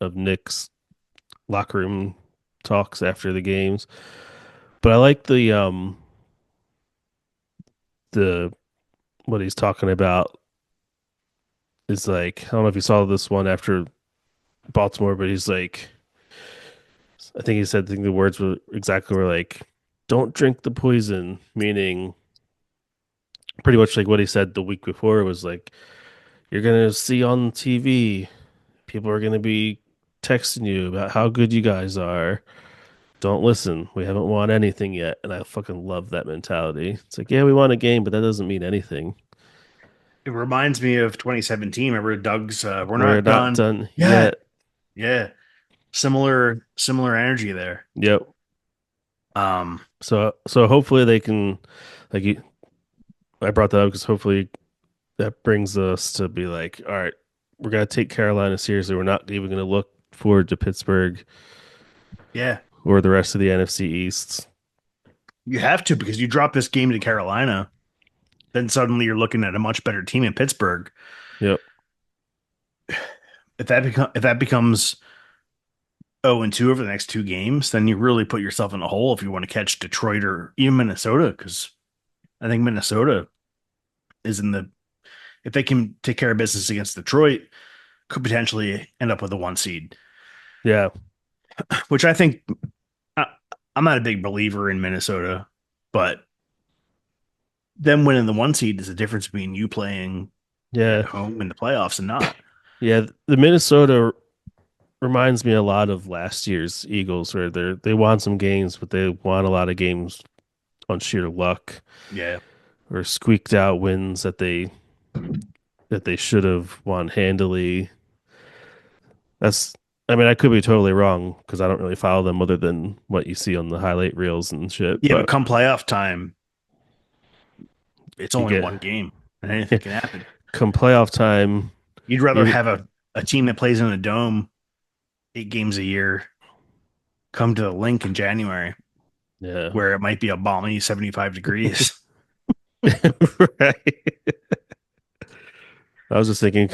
of Nick's locker room talks after the games, but I like the what he's talking about is like I don't know if you saw this one after Baltimore, but he's like I think he said, I think the words were like, "Don't drink the poison," meaning pretty much like what he said the week before was like, "You're gonna see on TV, people are gonna be texting you about how good you guys are. Don't listen. We haven't won anything yet." And I fucking love that mentality. It's like, yeah, we won a game, but that doesn't mean anything. It reminds me of 2017. Remember Doug's "We're We're not not done done yet." yet. Yeah, similar energy there. Yep. Um, So hopefully they can, like you, I brought that up because hopefully that brings us to be like, all right, we're gonna take Carolina seriously. We're not even gonna look forward to Pittsburgh yeah, or the rest of the NFC East. you have to because you drop this game to Carolina, then suddenly you're looking at a much better team in Pittsburgh. Yep. If that becomes 0-2 over the next two games, then you really put yourself in a hole if you want to catch Detroit or even Minnesota. Because I think Minnesota is in the if they can take care of business against Detroit, could potentially end up with a one seed. Yeah. Which I think I, I'm not a big believer in Minnesota, but them winning the one seed is the difference between you playing at Yeah. home in the playoffs and not. Yeah. The Minnesota reminds me a lot of last year's Eagles, where they won some games, but they won a lot of games on sheer luck Yeah, or squeaked out wins that they should have won handily. That's, I mean, I could be totally wrong because I don't really follow them other than what you see on the highlight reels and shit. yeah, but But come playoff time, it's you only get one game and anything can happen. come playoff time, You'd rather even have a team that plays in a dome 8 games a year come to the link in January yeah, where it might be a balmy 75 degrees. right. I was just thinking,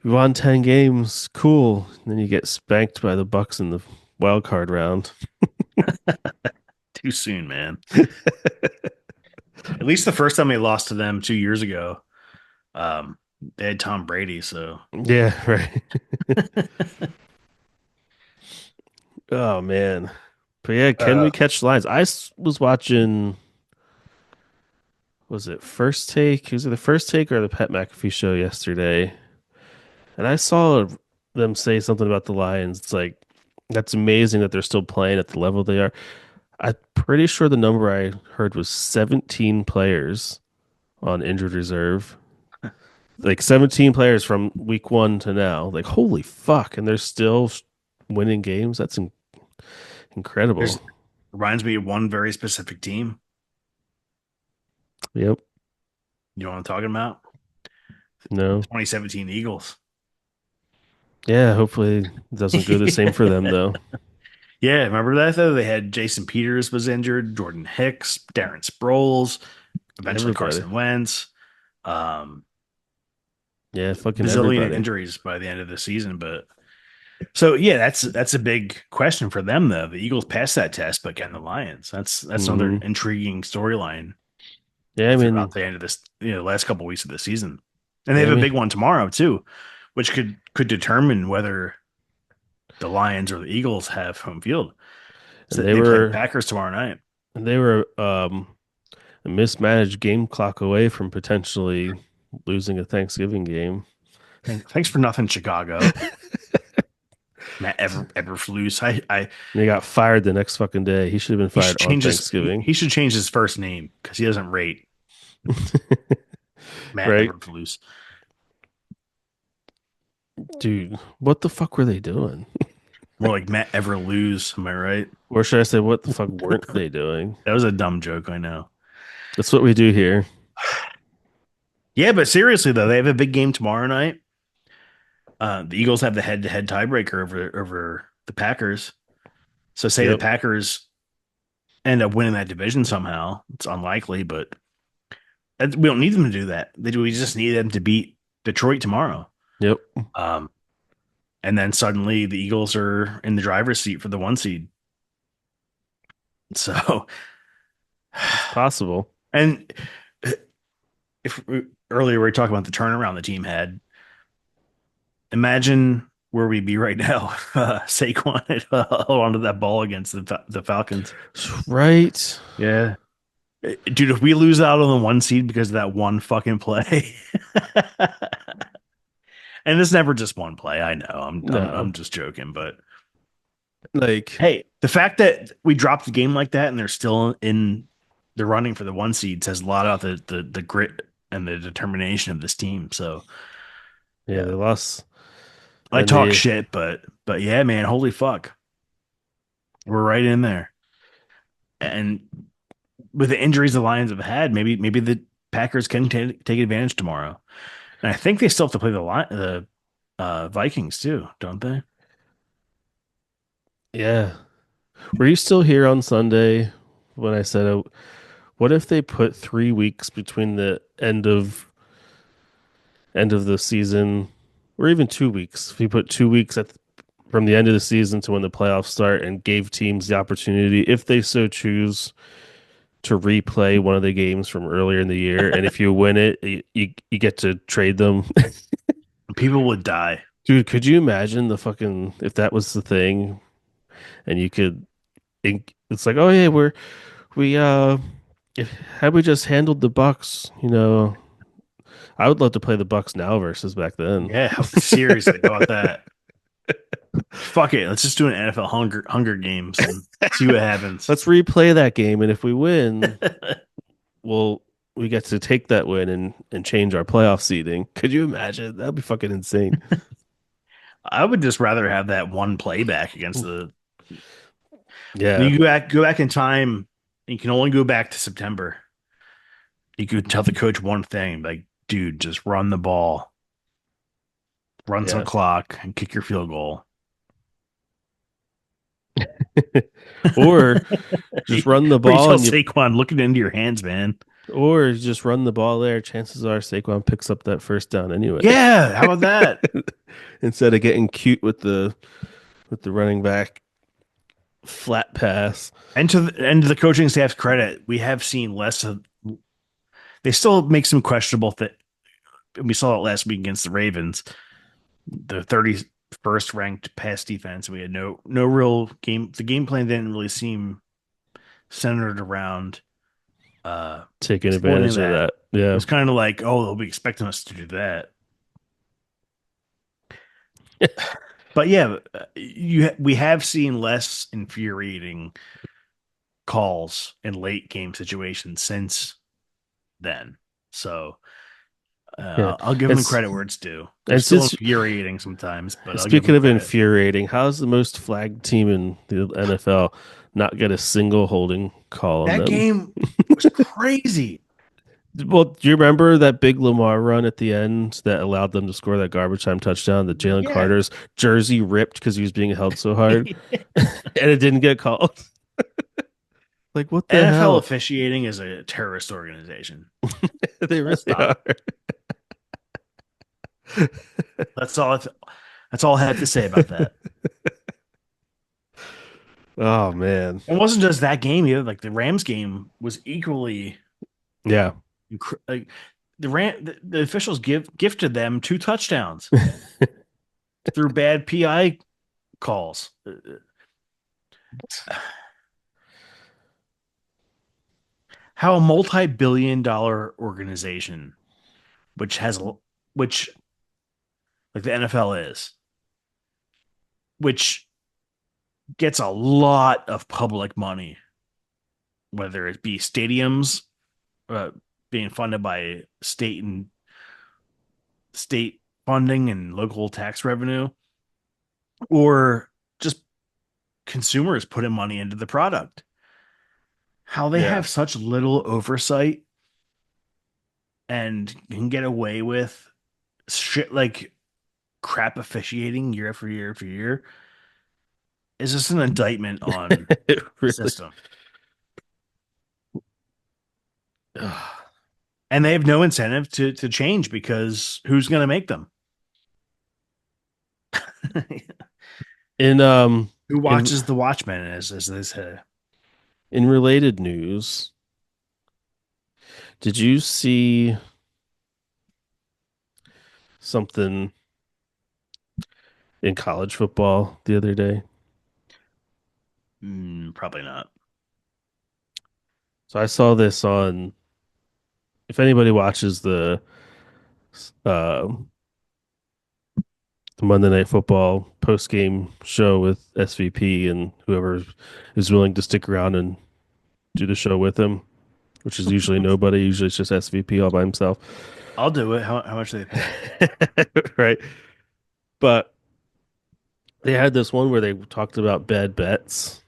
we won 10 games, cool. And then you get spanked by the Bucks in the wild card round. Too soon, man. At least the first time they lost to them 2 years ago, they had Tom Brady. So Yeah, right. Oh man. But yeah, can we uh, catch lines? Was watching, was it First Take? Was it the First Take or the Pat McAfee show yesterday? And I saw them say something about the Lions. It's like, that's amazing that they're still playing at the level they are. I'm pretty sure the number I heard was 17 players on injured reserve. Like 17 players from week one to now. Like, holy fuck. And they're still winning games. That's incredible. there's reminds me of one very specific team. Yep. You know what I'm talking about? No. 2017 Eagles. Yeah. Hopefully it doesn't go the same for them, though. Yeah, remember that though? They had Jason Peters was injured, Jordan Hicks, Darren Sproles, eventually Everybody. Carson Wentz. Um, Yeah. Fucking Bazillion everybody. injuries by the end of the season, but so yeah, that's a big question for them though. The Eagles passed that test, but can the Lions? That's another Hmm. intriguing storyline Yeah. I throughout mean, the end of this, last couple of weeks of the season. And they yeah. have I a mean, big one tomorrow too, which could determine whether the Lions or the Eagles have home field. So and they they play the were, Packers tomorrow night. and they were, a mismanaged game clock away from potentially losing a Thanksgiving game. Thanks for nothing, Chicago. Matt Eberflus. And he got fired the next fucking day. He should have been He should fired on change his Thanksgiving. he should change his first name because he doesn't rate Matt Right? Eberflus. Dude, what the fuck were they doing? More like Matt Everlose. Am I right? Or should I say, what the fuck weren't they doing? That was a dumb joke, I know. That's what we do here. Yeah, but seriously though, they have a big game tomorrow night. The Eagles have the head-to-head tiebreaker over the Packers. So say the Yep. Packers end up winning that division somehow. It's unlikely, but we don't need them to do that. We just need them to beat Detroit tomorrow. Yep. Um, and then suddenly the Eagles are in the driver's seat for the one seed. So, It's possible. and if earlier we were talking about the turnaround the team had, imagine where we be right now. Saquon had held onto that ball against the Falcons. Right. Yeah. Dude, if we lose out on the one seed because of that one fucking play, and it's never just one play, I know. I'm No. just joking, but Like, hey, the fact that we dropped the game like that and they're still in the running for the one seed says a lot about the grit and the determination of this team. So yeah, they yeah, lost I and talk they shit, but yeah, man, holy fuck, we're right in there. And with the injuries the Lions have had, maybe the Packers can take advantage tomorrow. And I think they still have to play the Vikings too, don't they? yeah. Were you still here on Sunday when I said, what if they put 3 weeks between the end of the season, or even 2 weeks? If you put 2 weeks from the end of the season to when the playoffs start, and gave teams the opportunity, if they so choose, to replay one of the games from earlier in the year, and if you win it, you get to trade them. People would die. Dude, could you imagine the fucking if that was the thing, and you could it's like, oh yeah, we if had we just handled the Bucks, I would love to play the Bucks now versus back then. Yeah, seriously, how about that? Fuck it, let's just do an NFL Hunger Games and see what happens. Let's replay that game, and if we win, we'll we get to take that win and change our playoff seeding. Could you imagine? That'd be fucking insane. I would just rather have that one playback against the. Yeah, You go back in time. You can only go back to September. You could tell the coach one thing, like, dude, just run the ball, run some yeah. clock, and kick your field goal. Or just run the Or you ball tell and you Saquon, look it into your hands, man. or just run the ball there. Chances are Saquon picks up that first down anyway. Yeah, how about that? Instead of getting cute with the running back flat pass. And to the coaching staff's credit, we have seen less of. They still make some questionable things. We saw it last week against the Ravens, the 31st ranked pass defense. We had no real game. The game plan didn't really seem centered around Taking exploiting advantage of that. that. It Yeah. was kind of like, oh, they'll be expecting us to do that. But yeah, we have seen less infuriating calls in late game situations since then. So Yeah. I'll give them It's credit where it's due. They're and still since infuriating sometimes, but I'll give them speaking of credit. infuriating, how's the most flagged team in the NFL not get a single holding call on That them? game was crazy. Well, do you remember that big Lamar run at the end that allowed them to score that garbage time touchdown? That Jalen Yeah. Carter's jersey ripped because he was being held so hard, and it didn't get called. Like, what the NFL hell? officiating is a terrorist organization. They Full really stop. are. That's all. That's all I have to say about that. Oh man. It wasn't just that game either. Like the Rams game was equally Yeah. like the officials gifted them two touchdowns through bad PI calls. How a multi-billion-dollar organization, which has which like the NFL is, which gets a lot of public money, whether it be stadiums uh, being funded by state funding and local tax revenue, or just consumers putting money into the product. How they Yeah. have such little oversight and can get away with shit like crap officiating year after year after year is just an indictment on It the really. system. Ugh. And they have no incentive to change because who's going to make them? In Who in watches the Watchmen as they say. in related news, did you see something in college football the other day. Probably not. So I saw this on, if anybody watches uh, the Monday Night Football post game show with SVP and whoever is willing to stick around and do the show with him, which is usually nobody. Usually it's just SVP all by himself. I'll do it. How much do they pay? Right. But they had this one where they talked about bad bets.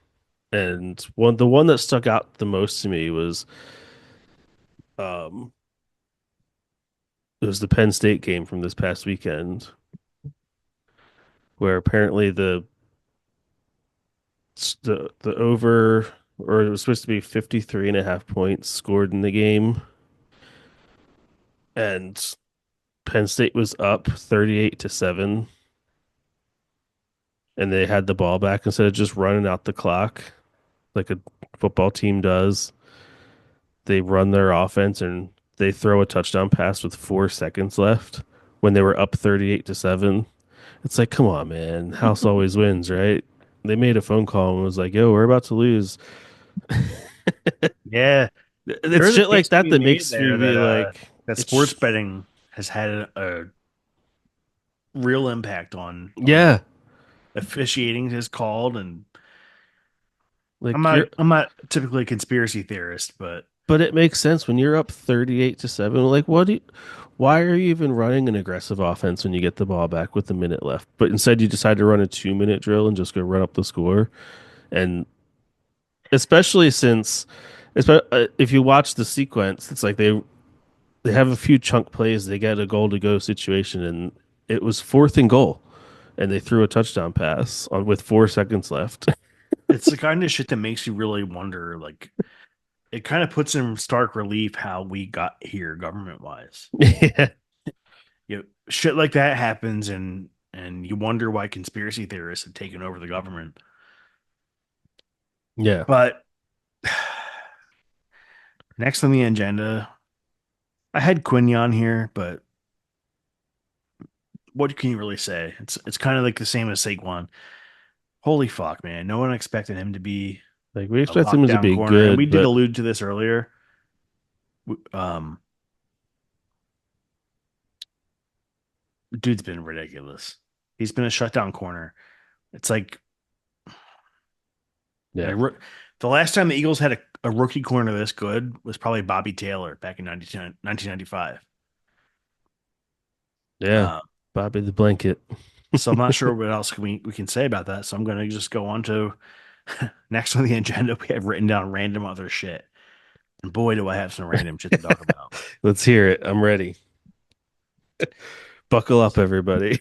And the one that stuck out the most to me um was the Penn State game from this past weekend, where apparently the over, or it was supposed to be 53.5 points scored in the game, and Penn State was up 38-7, and they had the ball back instead of just running out the clock like a football team does. They run their offense and they throw a touchdown pass with 4 seconds left when they were up 38-7. It's like, come on, man. House always wins, right? They made a phone call and was like, yo, we're about to lose. Yeah, there It's is a shit like case to that be that made makes me there be that like, that it's sports betting has had a real impact on yeah, officiating is called. And like you're, I'm not typically a conspiracy theorist, but but it makes sense when you're up 38-7. Like, why are you even running an aggressive offense when you get the ball back with a minute left? But instead, you decide to run a 2 minute drill and just go run up the score. And especially since, if you watch the sequence, it's like they have a few chunk plays. They get a goal to go situation, and it was fourth and goal, and they threw a touchdown pass on with 4 seconds left. it's the kind of shit that makes you really wonder. Like, it kind of puts in stark relief how we got here government wise. Yeah, Shit like that happens, and you wonder why conspiracy theorists have taken over the government. yeah. But next on the agenda, I had Quinion here, but what can you really say? It's kind of like the same as Saquon. Holy fuck, man! No one expected him to be Like we a expect him to lockdown be corner, and we good, did but allude to this earlier. Um, Dude's been ridiculous. He's been a shutdown corner. It's like yeah, a the last time the Eagles had a rookie corner this good was probably Bobby Taylor back in 1995. yeah. Uh, Bobby the blanket. so I'm not sure what else we can say about that. So I'm going to just go on to next on the agenda. We have written down random other shit. And boy, do I have some random shit to talk about. Let's hear it. I'm ready. Buckle up, everybody.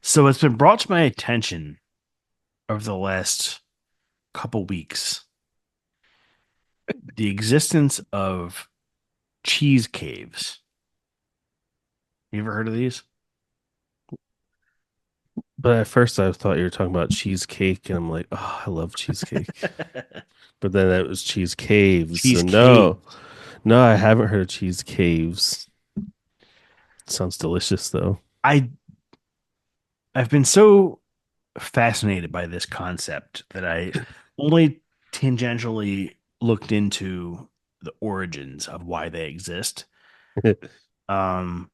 So it's been brought to my attention over the last couple weeks the existence of cheese caves. You ever heard of these? But at first, I thought you were talking about cheesecake, and I'm like, oh, I love cheesecake. But then it was cheese caves. So Cheese no, caves. no, I haven't heard of cheese caves. Sounds delicious though. I I've been so fascinated by this concept that I only tangentially looked into the origins of why they exist. Um,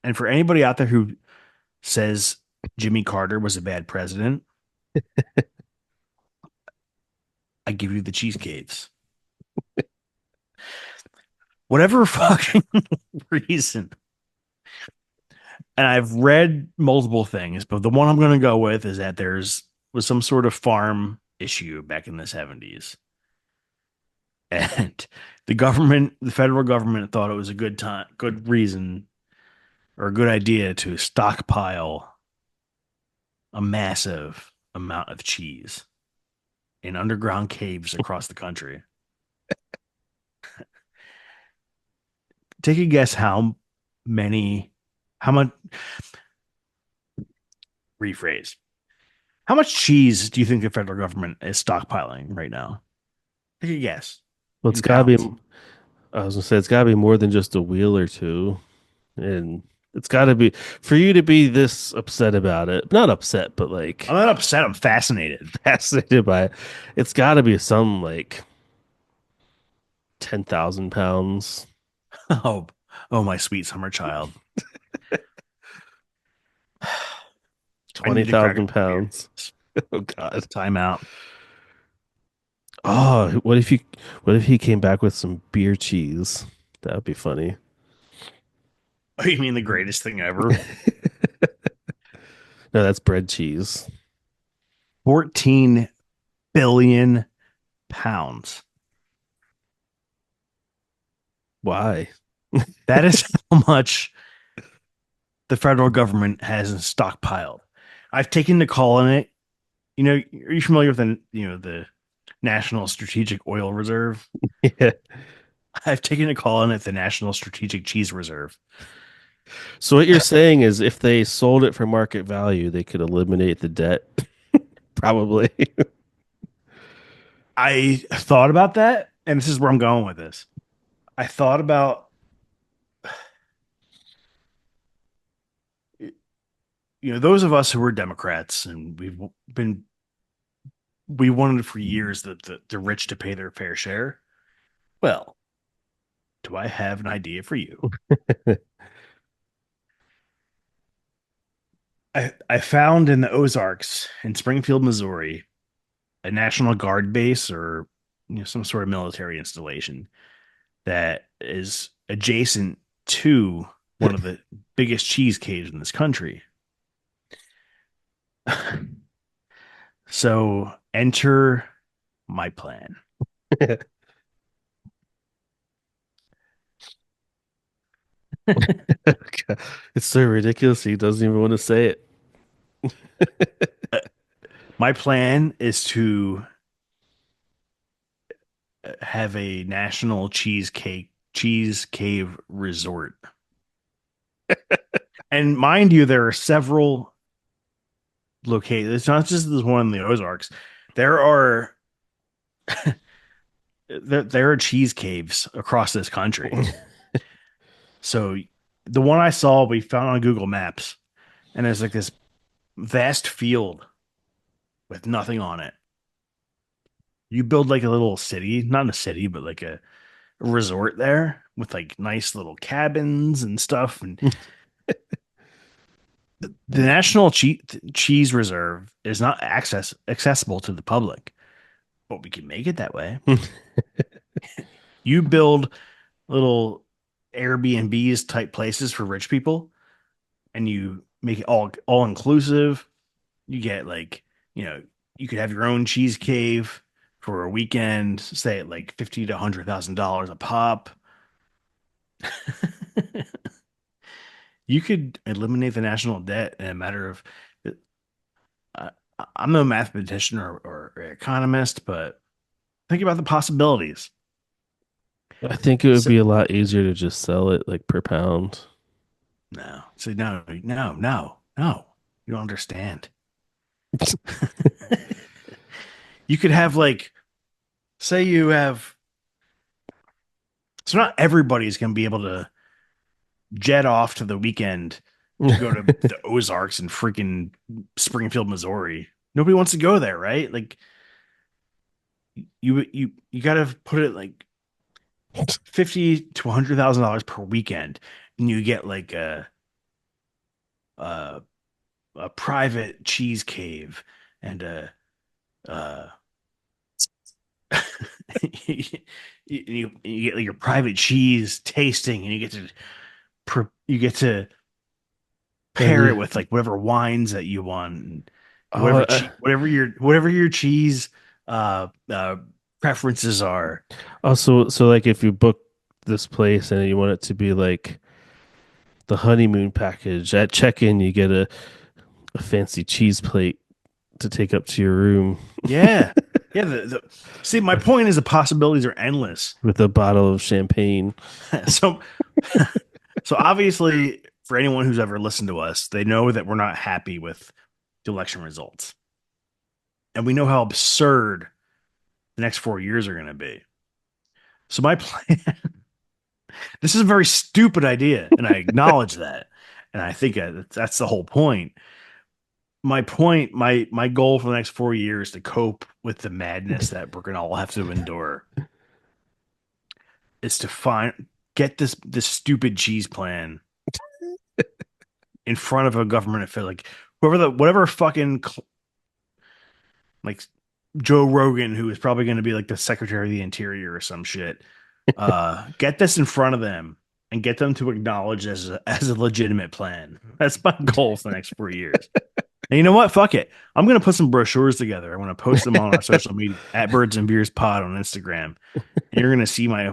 and for anybody out there who says Jimmy Carter was a bad president, I give you the cheese caves. Whatever fucking reason. And I've read multiple things, but the one I'm going to go with is that there's was some sort of farm issue back in the 70s. And the federal government thought it was a good reason or a good idea to stockpile a massive amount of cheese in underground caves across the country. Take a guess many, how much, rephrase, how much cheese do you think the federal government is stockpiling right now? Take a guess Well, it's in gotta be. pounds. I was gonna say it's gotta be more than just a wheel or two, and It's got to be for you to be this upset about it. Not upset, but I'm like not upset. I'm fascinated. fascinated by it. It's got to be some like 10,000 pounds, Oh, oh, my sweet summer child. I twenty need to crack a thousand beer. pounds. Oh God. Time out. Oh, what if he came back with some beer cheese? That would be funny. Oh, you mean the greatest thing ever? No, that's bread cheese. 14 billion pounds. Why? That is how much the federal government has stockpiled. I've taken the call on it. You know, are you familiar with the National Strategic Oil Reserve? Yeah. I've taken a call on it the National Strategic Cheese Reserve. So what you're saying is if they sold it for market value, they could eliminate the debt. Probably. I thought about that, and this is where I'm going with this. I thought about, those of us who were Democrats, and we wanted for years that the rich to pay their fair share. Well, do I have an idea for you? I found in the Ozarks in Springfield, Missouri, a National Guard base or some sort of military installation that is adjacent to one of the biggest cheese caves in this country. So enter my plan. It's so ridiculous. He doesn't even want to say it. My plan is to have a national cheese cave resort. And mind you, there are several locations. It's not just this one in the Ozarks. There are there are cheese caves across this country. So the one I saw we found on Google Maps, and there's like this vast field with nothing on it. You build like a little city, not a city, but like a resort there with like nice little cabins and stuff. And the National Cheese Reserve is not accessible to the public, but we can make it that way. You build little Airbnbs type places for rich people, and you make it all inclusive. You get like, you could have your own cheese cave for a weekend, say at like 50 to $100,000 a pop. You could eliminate the national debt in a matter of. I, I'm no mathematician or economist, but think about the possibilities. I think it would So, be a lot easier to just sell it like per pound. no, so no, no, no, no. You don't understand. You could have like, say you have, so not everybody's going to be able to jet off to the weekend to go to the Ozarks in freaking Springfield, Missouri. Nobody wants to go there, right? Like you got to put it like 50 to $100,000 per weekend, and you get like a a private cheese cave and uh you get like your private cheese tasting, and you get to And pair it with like whatever wines that you want, and oh, whatever your cheese uh uh preferences are. also, so like if you book this place and you want it to be like the honeymoon package at check-in, you get a fancy cheese plate to take up to your room Yeah. Yeah, see, my point is the possibilities are endless. with a bottle of champagne. So so obviously for anyone who's ever listened to us, they know that we're not happy with the election results. And we know how absurd the next 4 years are going to be. So my plan, this is a very stupid idea, and I acknowledge that. And I think that's the whole point. My goal for the next 4 years to cope with the madness that we're gonna all have to endure is to get this stupid cheese plan in front of a government official, like whatever fucking like Joe Rogan, who is probably going to be like the Secretary of the Interior or some shit. Get this in front of them and get them to acknowledge as a legitimate plan. That's my goal for the next 4 years. And you know what? Fuck it. I'm gonna put some brochures together. I'm gonna post them on our social media at Birds and Beers Pod on Instagram. And you're gonna see my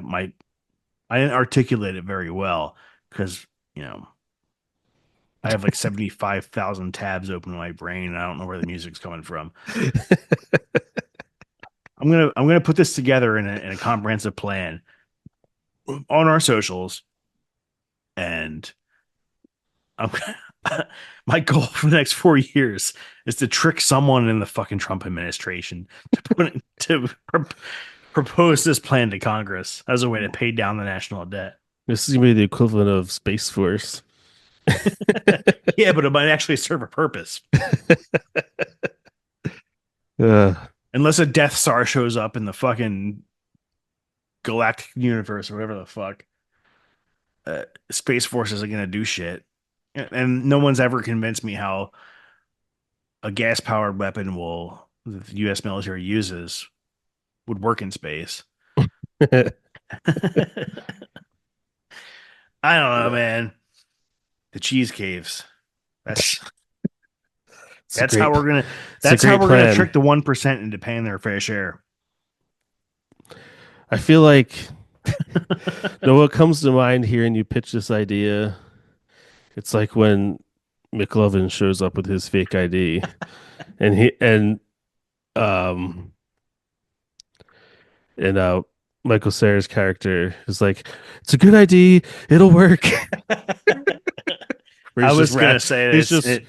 I didn't articulate it very well because you know I have like 75,000 tabs open in my brain and I don't know where the music's coming from. I'm gonna put this together in a comprehensive plan on our socials, and I'm my goal for the next 4 years is to trick someone in the fucking Trump administration to propose this plan to Congress as a way to pay down the national debt. This is gonna be the equivalent of Space Force. Yeah, but it might actually serve a purpose. Uh, Unless a Death Star shows up in the fucking galactic universe or whatever the fuck. Space Force isn't going to do shit. And no one's ever convinced me how a gas powered weapon the U.S. military uses would work in space. I don't know, man. The cheese caves. That's it's a that's how great, we're gonna it's a that's how great we're gonna plan. trick the 1% into paying their fair share. I feel like no, what comes to mind hearing you pitch this idea, it's like when McLovin shows up with his fake ID, um and Michael Cera's character is like, "It's a good idea, it'll work." Where I he's just was gonna say he's this.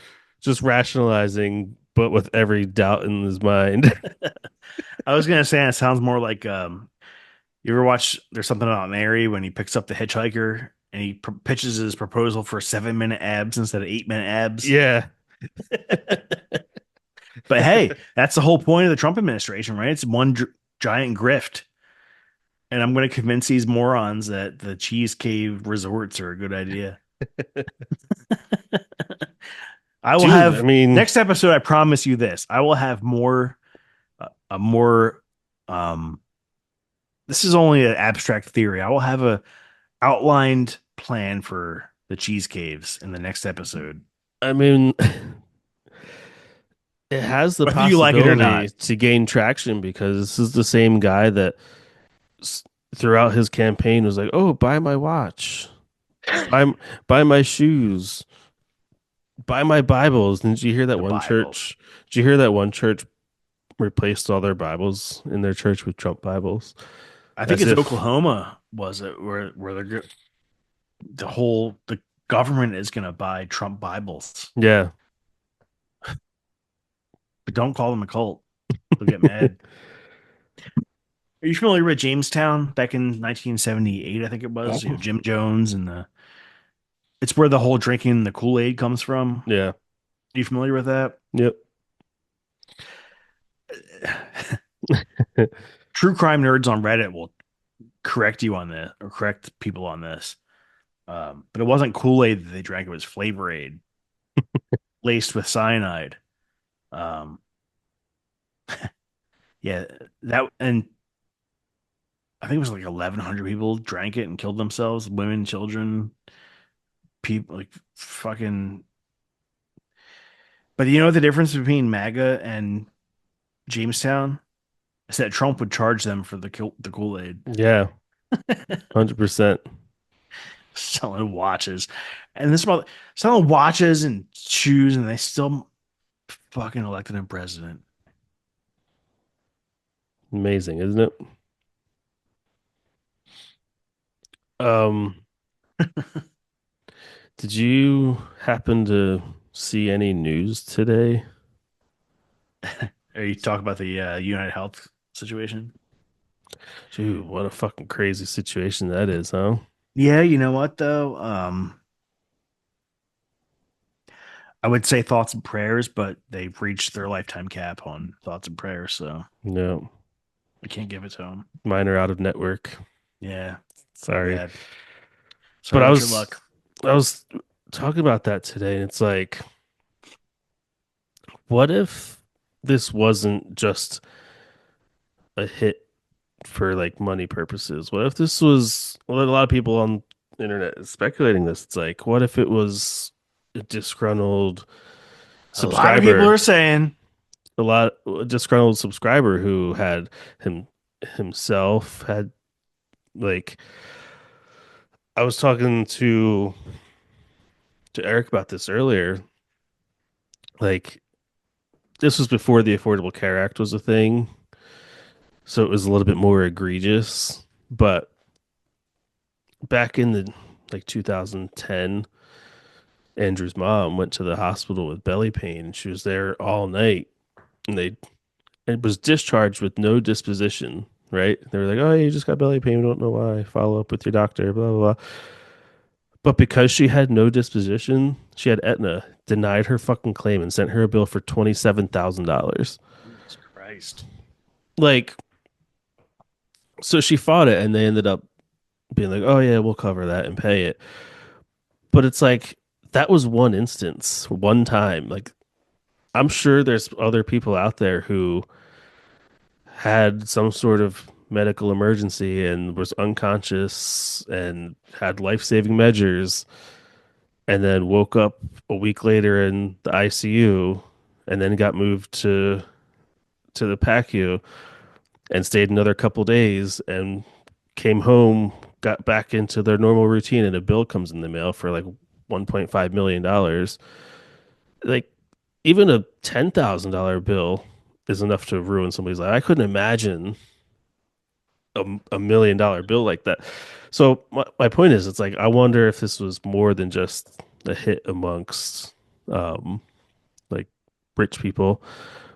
just rationalizing, but with every doubt in his mind. I was gonna say it sounds more like you ever watch There's Something About Mary when he picks up the hitchhiker and he pitches his proposal for 7 minute abs instead of 8 minute abs. Yeah, But hey, that's the whole point of the Trump administration, right? It's one giant grift. And I'm going to convince these morons that the cheese cave resorts are a good idea. I will dude. I have mean, next episode. I promise you this. I will have a more. Um, this is only an abstract theory. I will have a outlined plan for the cheese caves in the next episode, I mean, it has the whether you like it or possibility not. to gain traction because this is the same guy that throughout his campaign was like, "Oh, buy my watch, buy buy my shoes, buy my Bibles." And did you hear that The one Bibles. church? Did you hear that one church replaced all their Bibles in their church with Trump Bibles? I think As it's if, Oklahoma, was it, where the government is going to buy Trump Bibles, yeah. but don't call them a cult. They'll get mad. Are you familiar with Jamestown back in 1978? I think it was. You know, Jim Jones and the. It's where the whole drinking the Kool Aid comes from. Yeah. Are you familiar with that? Yep. True crime nerds on Reddit will correct you on this or correct people on this. But it wasn't Kool Aid that they drank; it was Flavor Aid laced with cyanide. Um, yeah, that and I think it was like 1,100 people drank it and killed themselves, women, children, people, like fucking. But you know the difference between MAGA and Jamestown is that Trump would charge them for the Kool Aid. Yeah. 100%. Selling watches, and this about selling watches and shoes, and they still fucking elected him president. Amazing, isn't it? Um, did you happen to see any news today? Are you talking about the United Health situation? Dude, what a fucking crazy situation that is, huh? Yeah, you know what though? I would say thoughts and prayers, but they've reached their lifetime cap on thoughts and prayers, so No, I can't give it to them. mine are out of network. Yeah, too Sorry. bad. But Sorry I about your was luck. I was talking about that today, and it's like, what if this wasn't just a hit for like money purposes? What if this was, well, a lot of people on the internet is speculating this. It's like, what if it was a disgruntled A lot of people subscriber, are saying, a disgruntled subscriber who had him himself had like, I was talking to Eric about this earlier. Like, this was before the Affordable Care Act was a thing, so it was a little bit more egregious. But back in the like 2010, Andrew's mom went to the hospital with belly pain, and she was there all night, and they it was discharged with no disposition. Right? They were like, "Oh, you just got belly pain. We don't know why. Follow up with your doctor." Blah blah blah. But because she had no disposition, she had Aetna denied her fucking claim and sent her a bill for $27,000. Jesus Christ. Like, so she fought it, and they ended up being like, "Oh yeah, we'll cover that and pay it." But it's like that was one instance, one time. Like, I'm sure there's other people out there who had some sort of medical emergency and was unconscious and had life-saving measures and then woke up a week later in the ICU and then got moved to the PACU and stayed another couple days and came home, got back into their normal routine, and a bill comes in the mail for like $1.5 million. Like, even a $10,000 bill is enough to ruin somebody's life. I couldn't imagine a $1 million bill like that. So my point is, it's like I wonder if this was more than just a hit amongst um, like rich people,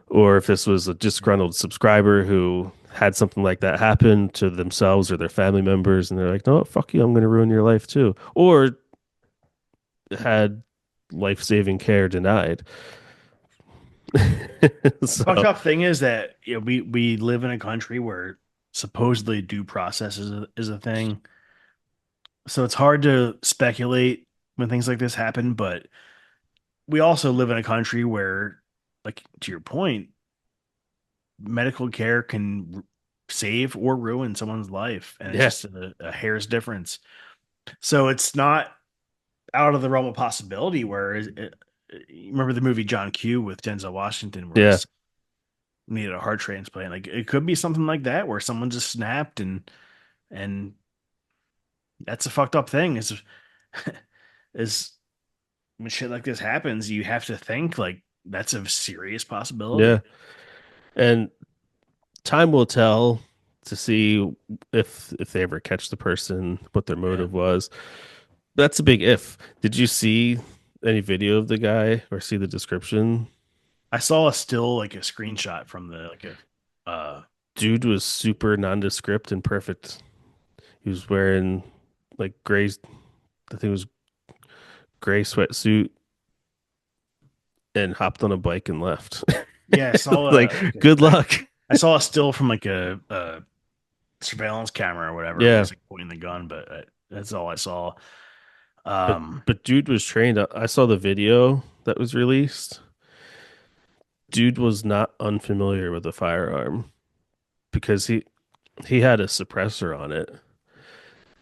or if this was a disgruntled subscriber who had something like that happen to themselves or their family members, and they're like, "No, fuck you, I'm going to ruin your life too," or had life saving care denied. Fucked So up thing is that we live in a country where supposedly due process is a thing. So it's hard to speculate when things like this happen, but we also live in a country where, like to your point, medical care can save or ruin someone's life, and it's yeah, just a hair's difference. So it's not out of the realm of possibility. Where you remember the movie John Q with Denzel Washington, where yeah, his needed a heart transplant. Like it could be something like that where someone just snapped and that's a fucked up thing. Is when shit like this happens, you have to think like that's a serious yeah. possibility. And time will tell to see if they ever catch the person, what their Yeah. motive was. That's a big if. Did you see any video of the guy or see the description? I saw a still like a screenshot from the like a Dude was super nondescript and perfect. He was wearing like gray, I think it was gray sweatsuit, and hopped on a bike and left. yeah, I saw Like, good luck. I saw a still from like a surveillance camera or whatever where Yeah, he's like pointing the gun, but that's all I saw. but Um, but dude was trained. I saw the video that was released. Dude was not unfamiliar with a firearm because he had a suppressor on it,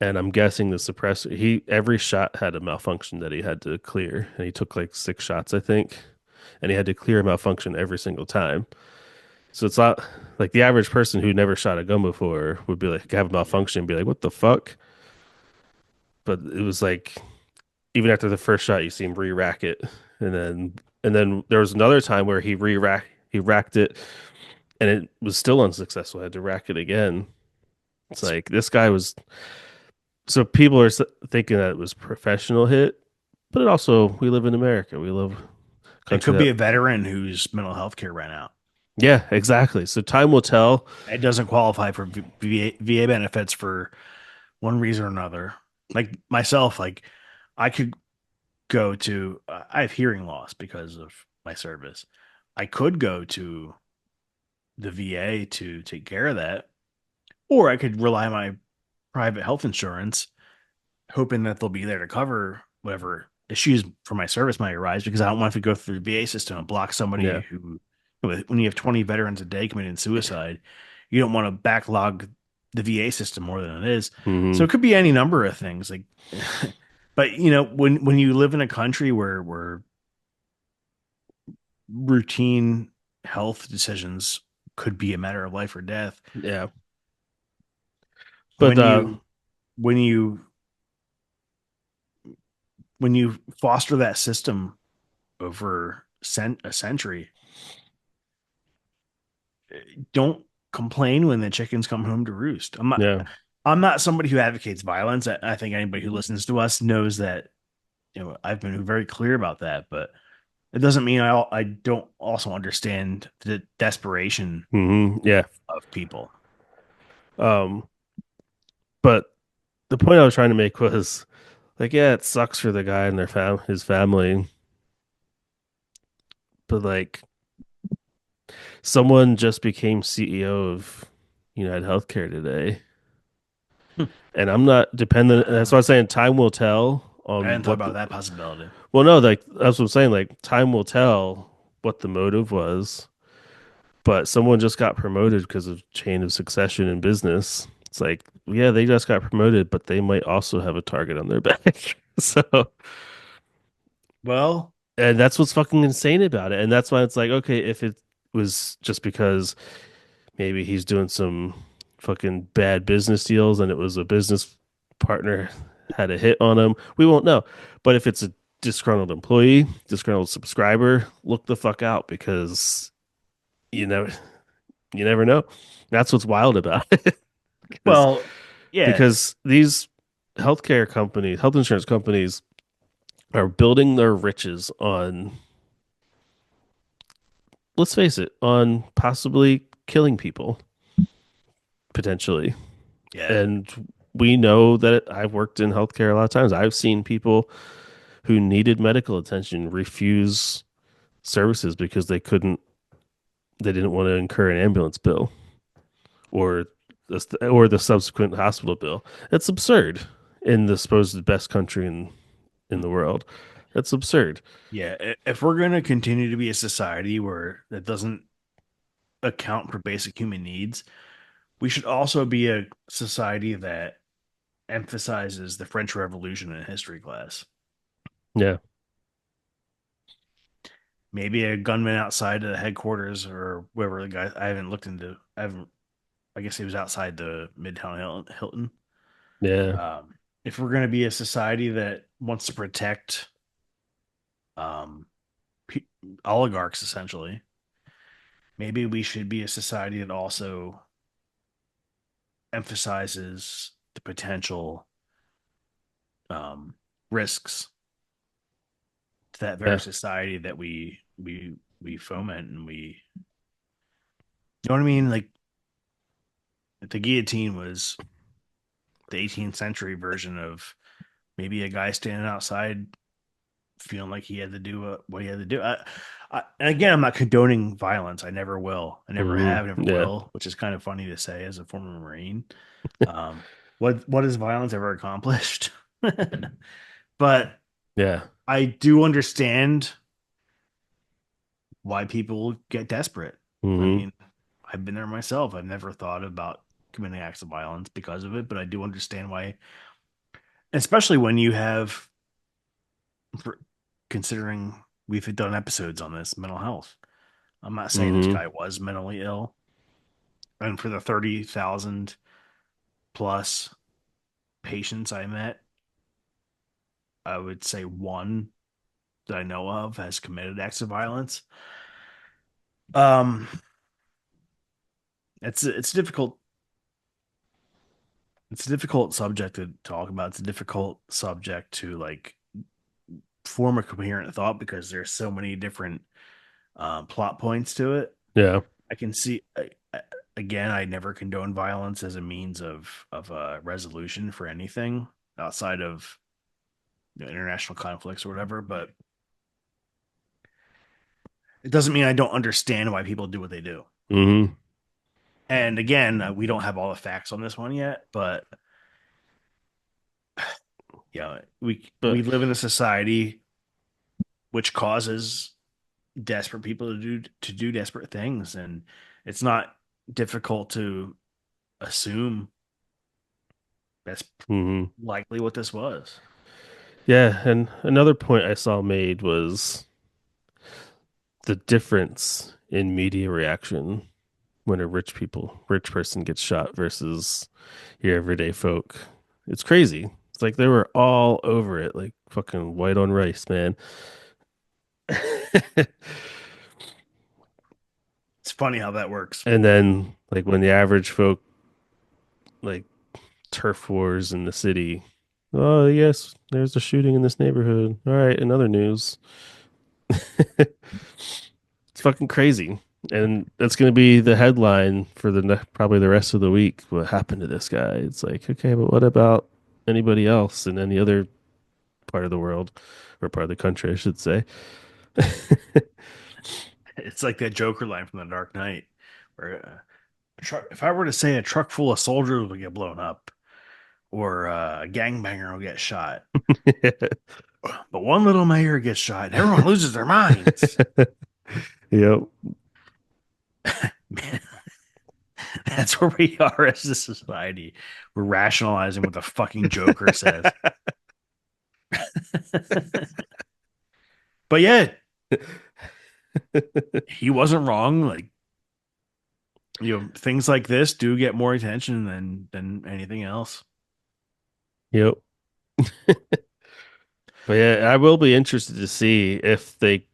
and I'm guessing the suppressor, he every shot had a malfunction that he had to clear, and he took like 6 shots, I think, and he had to clear a malfunction every single time. So it's not like the average person who never shot a gun before would be like have a malfunction and be like, "What the fuck?" But it was like even after the first shot, you see him re-rack it, and then there was another time where he racked it, and it was still unsuccessful. I had to rack it again. It's like this guy was. So people are thinking that it was professional hit, but it also we live in America. We live a it country could be that a veteran whose mental health care ran out. yeah, exactly. So time will tell. It doesn't qualify for VA benefits for one reason or another. Like myself, like I could go to, I have hearing loss because of my service. I could go to the VA to take care of that, or I could rely on my private health insurance, hoping that they'll be there to cover whatever issues for my service might arise because I don't want to go through the VA system and block somebody Yeah. who, when you have 20 veterans a day committing suicide, you don't want to backlog the VA system more than it is. So Hmm. it could be any number of things. Like, but when you live in a country where routine health decisions could be a matter of life or death, Yeah. But when when you when you foster that system over a century, don't complain when the chickens come home to roost. yeah. I'm not somebody who advocates violence. I think anybody who listens to us knows that I've been very clear about that, but it doesn't mean I don't also understand the desperation Yeah. of people. Um, but the point I was trying to make was like, yeah, it sucks for the guy and his family, but like someone just became CEO of United Healthcare today. And I'm not dependent. That's I why I'm saying time will tell on hadn't thought what about that possibility. well, no, like that's what I'm saying. Like time will tell what the motive was, but someone just got promoted because of chain of succession in business. It's like, yeah, they just got promoted, but they might also have a target on their back. So, Well, and that's what's fucking insane about it. And that's why it's like, okay, if it was just because maybe he's doing some fucking bad business deals and it was a business partner had a hit on him, we won't know. But if it's a disgruntled employee, disgruntled subscriber, look the fuck out because you never you never know. That's what's wild about it. because well, yeah, because these healthcare companies, health insurance companies are building their riches on, let's face it, on possibly killing people potentially. yeah, And we know that I've worked in healthcare a lot of times. I've seen people who needed medical attention refuse services because they didn't want to incur an ambulance bill or the subsequent hospital bill. It's absurd in the supposed best country in the world. That's absurd. yeah. If we're going to continue to be a society where that doesn't account for basic human needs, we should also be a society that emphasizes the French Revolution in history class. Yeah. Maybe a gunman outside of the headquarters or wherever the guy. I haven't looked into. I haven't. I guess he was outside the Midtown Hilton. Yeah. If we're going to be a society that wants to protect um, pe- oligarchs, essentially, maybe we should be a society that also emphasizes the potential um, risks to that very Yeah. society that we foment and we, you know what I mean? Like the guillotine was the 18th century version of maybe a guy standing outside feeling like he had to do what he had to do. And again, I'm not condoning violence. I never will. I never have, never Yeah. will, which is kind of funny to say as a former Marine. Um, what has violence ever accomplished? But Yeah. I do understand why people get desperate. I Hmm. mean, I've been there myself. I've never thought about committing acts of violence because of it, but I do understand why, especially when you have, for, considering we've done episodes on this mental health. I'm not saying this Hmm. guy was mentally ill, and for the 30,000 plus patients I met, I would say one that I know of has committed acts of violence. Um, it's difficult. It's a difficult subject to talk about. It's a difficult subject to like form a coherent thought because there's so many different plot points to it. Yeah. I can see again. I never condone violence as a means of resolution for anything outside of international conflicts or whatever. But it doesn't mean I don't understand why people do what they do. Hmm. And again, we don't have all the facts on this one yet, but yeah, we But live in a society which causes desperate people to do desperate things, and it's not difficult to assume that's hmm likely what this was. yeah, and another point I saw made was the difference in media reaction when a rich person gets shot versus your everyday folk. It's crazy. It's like they were all over it, like fucking white on rice, man. It's funny how that works. And then like when the average folk like turf wars in the city. Oh yes, there's a shooting in this neighborhood. All right, in other news. It's fucking crazy. And that's going to be the headline for probably the rest of the week. What happened to this guy? It's like, okay, but what about anybody else in any other part of the world or part of the country, I should say? It's like that Joker line from The Dark Knight, where if I were to say a truck full of soldiers would get blown up, or a gangbanger will get shot, but one little mayor gets shot, and everyone loses their minds. Yep. Man, that's where we are as a society. We're rationalizing what the fucking Joker says. But yeah, he wasn't wrong. Like, things like this do get more attention than anything else. Yep. But yeah, I will be interested to see if they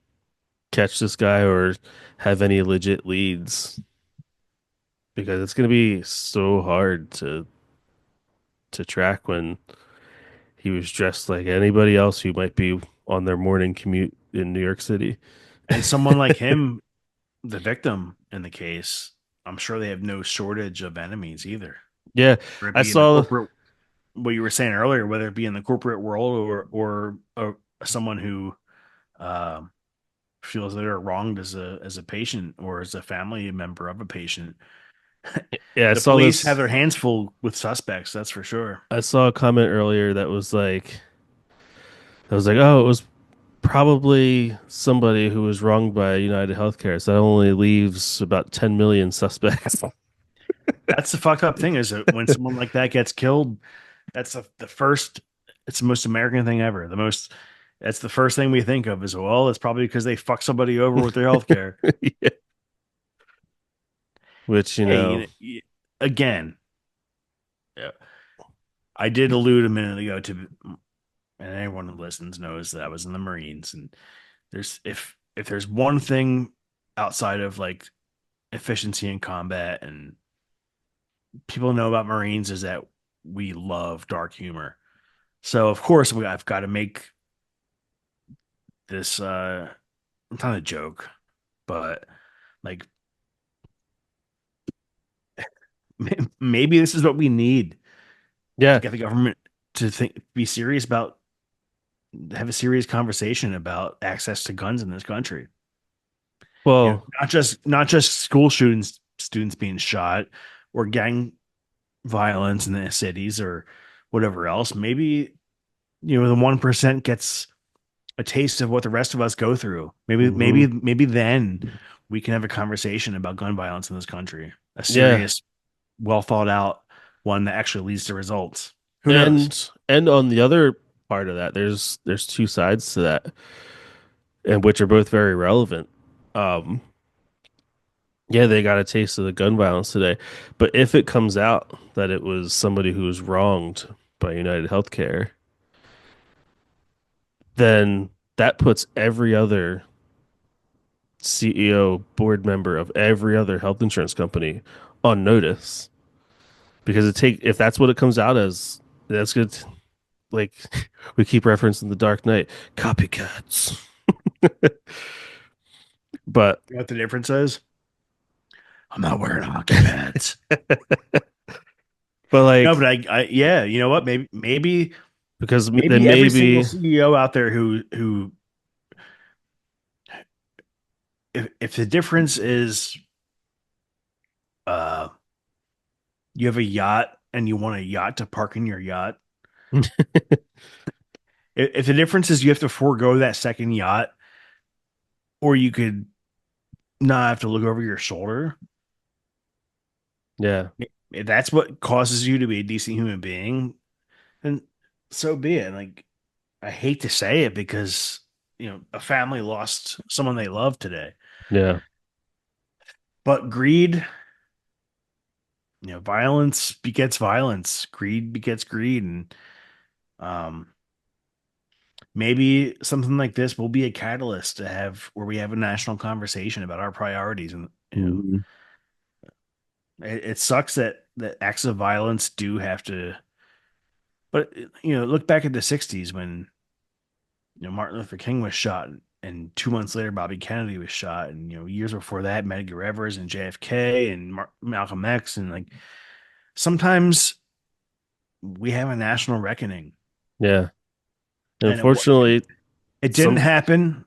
catch this guy or have any legit leads because it's going to be so hard to track when he was dressed like anybody else who might be on their morning commute in New York City. And someone like him, the victim in the case, I'm sure they have no shortage of enemies either. Yeah, Whether it I be in the saw. corporate, what you were saying earlier, whether it be in the corporate world or someone who um, feels that they're wronged as a patient or as a family member of a patient. Yeah, I The saw police have this. their hands full with suspects, that's for sure. I saw a comment earlier that was like, oh, it was probably somebody who was wronged by United Healthcare. So that only leaves about 10 million suspects. That's the fucked up thing is that when someone like that gets killed, that's the first. It's the most American thing ever. That's the first thing we think of is, well, it's probably because they fucked somebody over with their health care. Yeah. Which, Hey, again, yeah, I did allude a minute ago to, and anyone who listens knows that I was in the Marines, and if there's one thing outside of like efficiency in combat and people know about Marines is that we love dark humor. So of course I've got to make this it's not a joke, but like maybe this is what we need to yeah. get the government to be serious about have a serious conversation about access to guns in this country. Well, Not just school students being shot or gang violence in the cities or whatever else. Maybe the 1% gets a taste of what the rest of us go through. mhm. Maybe then we can have a conversation about gun violence in this country. A Yeah. serious, well thought out one that actually leads to results. Who knows? And on the other part of that, there's two sides to that, and which are both very relevant. Um, yeah, they got a taste of the gun violence today, but if it comes out that it was somebody who was wronged by United Healthcare, then that puts every other CEO, board member of every other health insurance company on notice because if that's what it comes out as, that's good. Like we keep referencing the Dark Knight, copycats. But You know what the difference is? I'm not wearing hockey pads. but No, like but yeah, you know what? Maybe because then Maybe every single maybe CEO out there who if the difference is uh you have a yacht and you want a yacht to park in your yacht, if the difference is you have to forego that second yacht, or you could not have to look over your shoulder, yeah, if that's what causes you to be a decent human being, then so be it. Like, I hate to say it because a family lost someone they love today, yeah, but greed, violence begets violence, greed begets greed, and um, maybe something like this will be a catalyst to have where we have a national conversation about our priorities. And mhm, it sucks that acts of violence do have to. But look back at the '60s when Martin Luther King was shot, and 2 months later Bobby Kennedy was shot, and years before that Medgar Evers and JFK and Malcolm X, and like sometimes we have a national reckoning, yeah. and Unfortunately, it didn't some happen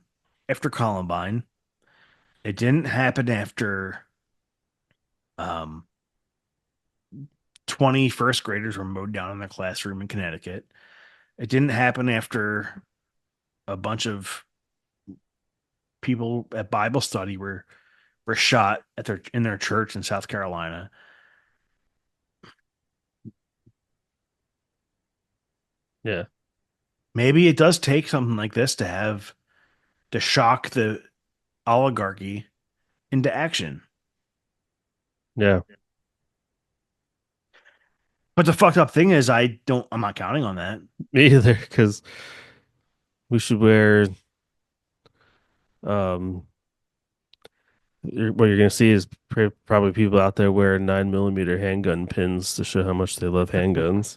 after Columbine. It didn't happen after um 20 first graders were mowed down in their classroom in Connecticut. It didn't happen after a bunch of people at Bible study were shot at their church in South Carolina. yeah, Maybe it does take something like this to shock the oligarchy into action. yeah. But the fucked up thing is I'm not counting on that. Me either, because we should wear um what you're gonna see is probably people out there wearing 9mm handgun pins to show how much they love handguns.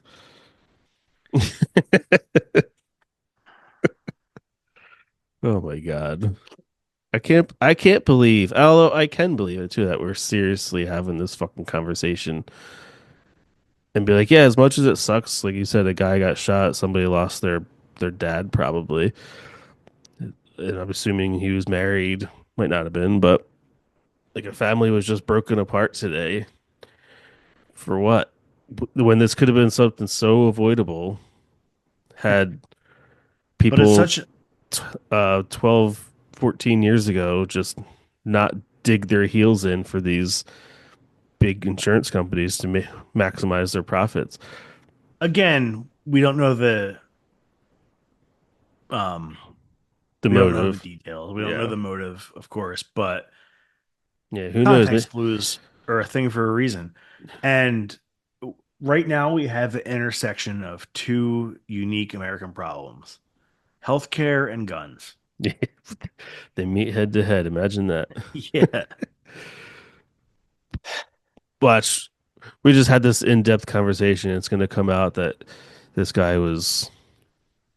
Oh my God. I can't believe, although I can believe it too, that we're seriously having this fucking conversation and be like, yeah, as much as it sucks, like you said, a guy got shot, somebody lost their dad probably. And I'm assuming he was married, might not have been, but like a family was just broken apart today. For what? When this could have been something so avoidable had But it's people such 12, 14 years ago just not dig their heels in for these big insurance companies to maximize their profits. again, um The we don't know the motive. details. We don't know Yeah. the motive, of course, but Yeah. Who knows? context clues are a thing for a reason. And right now we have the intersection of two unique American problems: healthcare and guns. They meet head to head. Imagine that. Yeah. Watch. We just had this in-depth conversation. It's going to come out that this guy was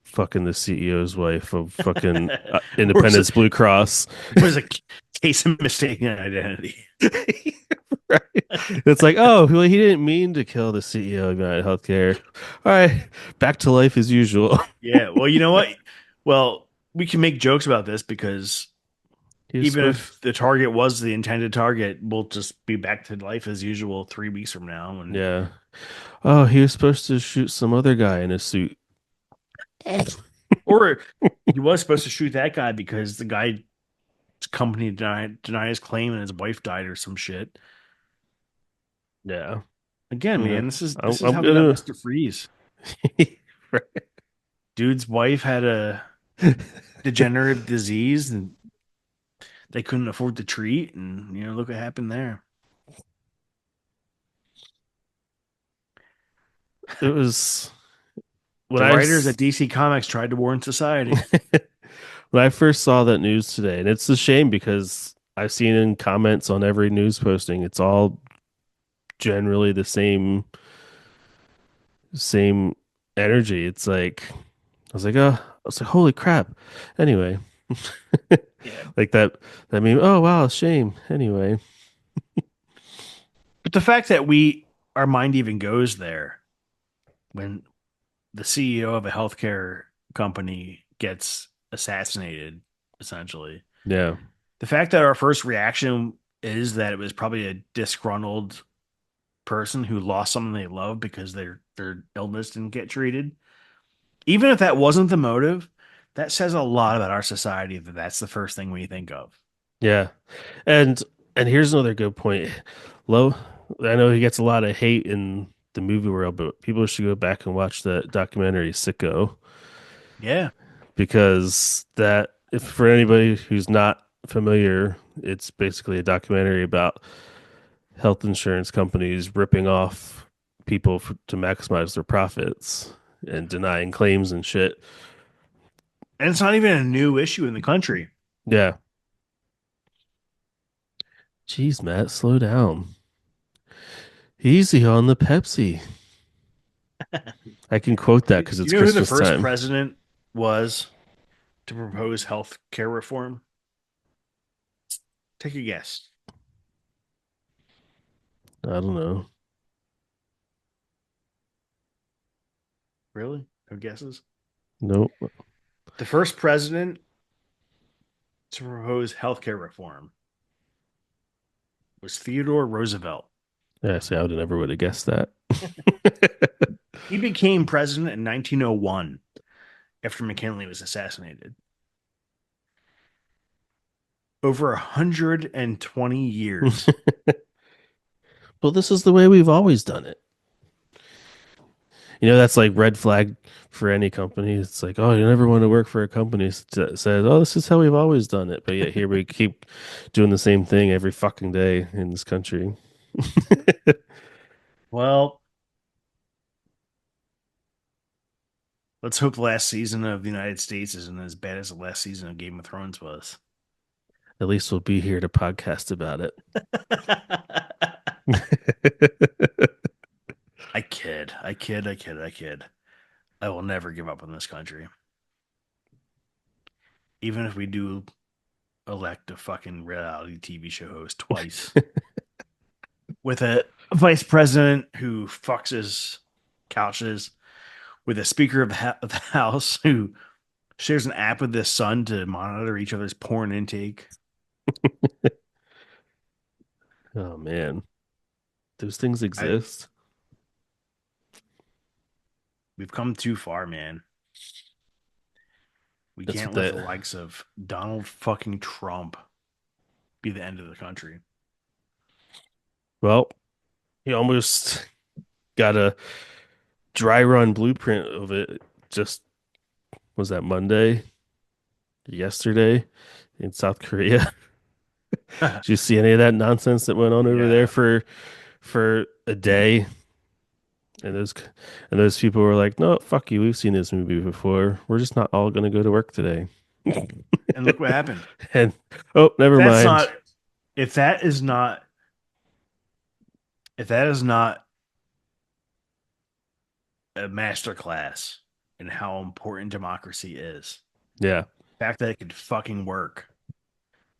fucking the CEO's wife of fucking Or is Independence it Blue Cross. was a case of mistaken identity? Right. It's like, oh, well, he didn't mean to kill the CEO of United Healthcare. All right, back to life as usual. Yeah. Well, you know what? Well, we can make jokes about this because He was even supposed, if the target was the intended target, we'll just be back to life as usual 3 weeks from now. And yeah. Oh, he was supposed to shoot some other guy in a suit. or he was supposed to shoot that guy because the guy's company denied his claim and his wife died or some shit. Yeah. Again, I'm gonna, man, this is I'm, this is I'm how we got gonna. Mr. Freeze. Dude's wife had a degenerative disease and they couldn't afford to treat, and look what happened there. It was when The I writers at DC Comics tried to warn society. when I first saw that news today, and it's a shame because I've seen in comments on every news posting, it's all generally the same energy. It's like I was like, oh, I was like, holy crap. Anyway, Yeah. like that meme. Oh wow, shame. Anyway, But the fact that our mind even goes there when the CEO of a healthcare company gets assassinated, essentially. Yeah. The fact that our first reaction is that it was probably a disgruntled person who lost something they love because their illness didn't get treated. Even if that wasn't the motive, that says a lot about our society that that's the first thing we think of. Yeah. And here's another good point. Low, I know he gets a lot of hate in the movie world, but people should go back and watch the documentary Sicko, Yeah. because that, if for anybody who's not familiar, it's basically a documentary about health insurance companies ripping off people to maximize their profits and denying claims and shit. And it's not even a new issue in the country. Yeah. Jeez, Matt, slow down. Easy on the Pepsi. I can quote that Do because you it's know who the Christmas first time. president was to propose health care reform? Take a guess. I don't know. Really? No guesses? Nope. The first president to propose health care reform was Theodore Roosevelt. Yeah, see, I would have never would have guessed that. He became president in 1901 after McKinley was assassinated. Over 120 years. Well, this is the way we've always done it. That's like red flag for any company. It's like, oh, you never want to work for a company that says, oh, this is how we've always done it. But yet here we keep doing the same thing every fucking day in this country. Well, let's hope the last season of the United States isn't as bad as the last season of Game of Thrones was. At least we'll be here to podcast about it. I kid. I kid. I kid. I kid. I will never give up on this country. Even if we do elect a fucking reality TV show host twice with a vice president who fucks his couches, with a speaker of of the house who shares an app with his son to monitor each other's porn intake. Oh man, those things I exist. We've come too far, man. We That's can't what let the that. likes of Donald fucking Trump be the end of the country. Well, he almost got a dry run blueprint of it. Just was that Monday, yesterday in South Korea. Did you see any of that nonsense that went on over there Yeah. for a day? And those people were like, "No, fuck you. We've seen this movie before. We're just not all gonna go to work today." And look what happened. And oh, never That's mind. not if that is not if that is not a master class in how important democracy is. Yeah. The fact that it could fucking work.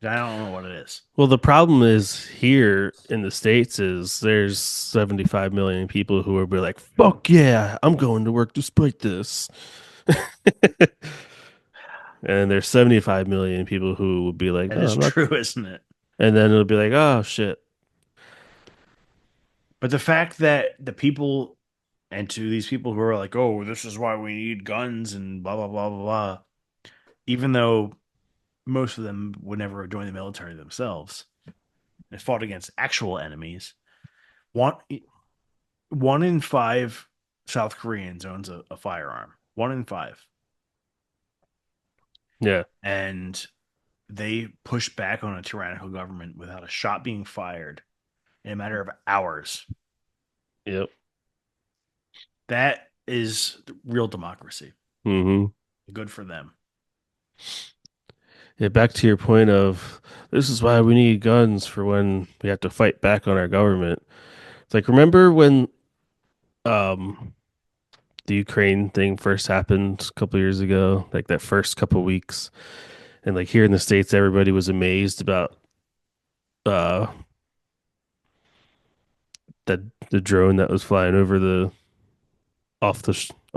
I don't know what it is. Well, the problem is here in the States is there's 75 million people who will be like, "Fuck yeah, I'm going to work despite this." And there's 75 million people who will be like, That "No, is I'm not." true, isn't it? And then it'll be like, "Oh shit." But the fact that the people and to these people who are like, oh, this is why we need guns and blah blah blah blah blah, even though most of them would never have joined the military themselves and fought against actual enemies. One one in five South Koreans owns a firearm. One in five. Yeah. And they push back on a tyrannical government without a shot being fired in a matter of hours. Yep. That is real democracy. Hmm. Good for them. Yeah, back to your point of this is why we need guns for when we have to fight back on our government. It's like, remember when um the Ukraine thing first happened a couple years ago, like that first couple weeks, and like here in the States, everybody was amazed about uh that the drone that was flying over the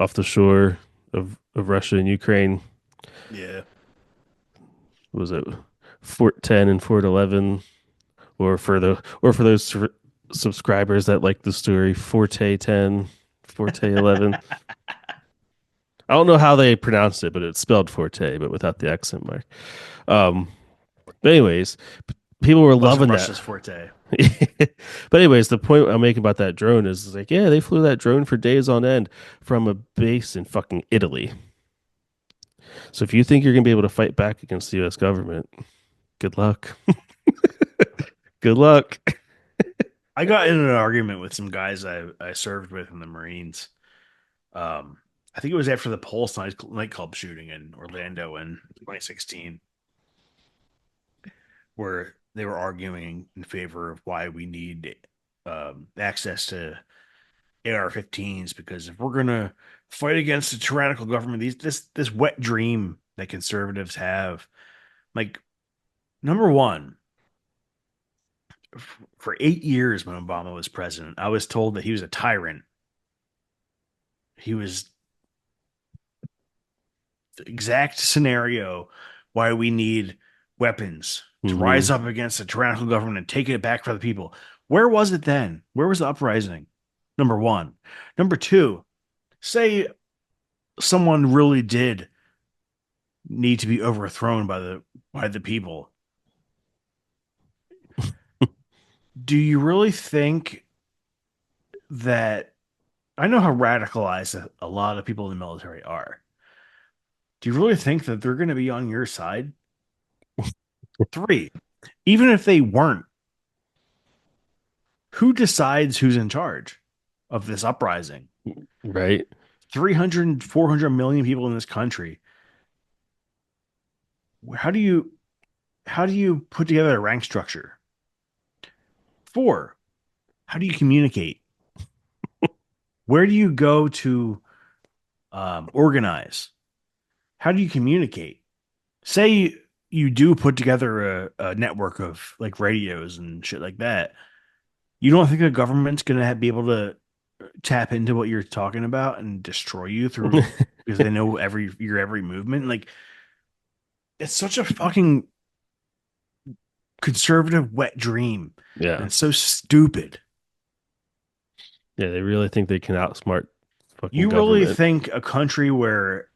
off the shore of Russia and Ukraine. Yeah. What was it Fort 10 and Fort 11, or for those subscribers that like the story, Forte 10, Forte 11. I don't know how they pronounced it, but it's spelled Forte, but without the accent mark. Um, but anyways, people were Wasn't loving that. Russia's forte. But anyways, the point I'm making about that drone is like, yeah, they flew that drone for days on end from a base in fucking Italy. So if you think you're gonna be able to fight back against the U.S. government, good luck. Good luck. I got in an argument with some guys I served with in the Marines. I think it was after the Pulse nightclub shooting in Orlando in 2016, where they were arguing in favor of why we need access to AR-15s, because if we're gonna fight against a tyrannical government, this wet dream that conservatives have, like, number one, for 8 years when Obama was president, I was told that he was a tyrant. He was the exact scenario why we need weapons to rise Hmm. up against a tyrannical government and take it back for the people. Where was it then? Where was the uprising? Number one. Number two, say someone really did need to be overthrown by the people. Do you really think that, I know how radicalized a lot of people in the military are. Do you really think that they're going to be on your side? Three, even if they weren't, who decides who's in charge of this uprising? Right. 300, 400 million people in this country. How do you put together a rank structure? Four, how do you communicate? Where do you go to organize? How do you communicate? Say you do put together a network of like radios and shit like that. You don't think the government's going to be able to tap into what you're talking about and destroy you through, because they know your every movement? Like, it's such a fucking conservative wet dream, and Yeah. it's so stupid. Yeah, they really think they can outsmart fucking You really government. think a country where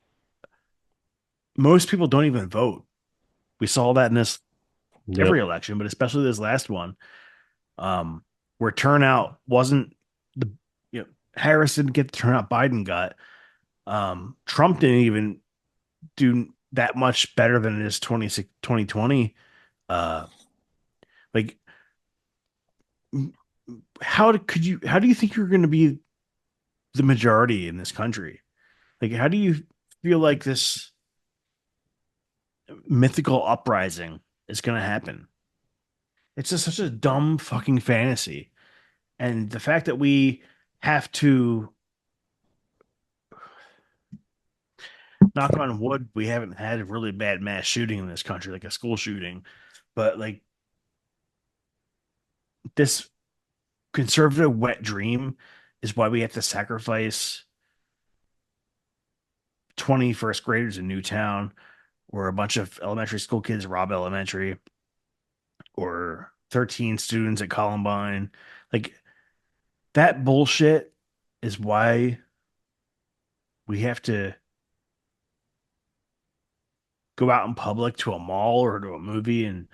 most people don't even vote? We saw that in this Yep. every election, but especially this last one, um, where turnout wasn't the, you know, Harris didn't get the turnout Biden got. Trump didn't even do that much better than his 2020. Uh, like, how do you think you're going to be the majority in this country? Like, how do you feel like this mythical uprising is going to happen? It's just such a dumb fucking fantasy. And the fact that we have to, knock on wood, we haven't had a really bad mass shooting in this country, like a school shooting, but like, this conservative wet dream is why we have to sacrifice 20 first graders in Newtown, or a bunch of elementary school kids rob elementary, or 13 students at Columbine. Like, that bullshit is why we have to go out in public to a mall or to a movie and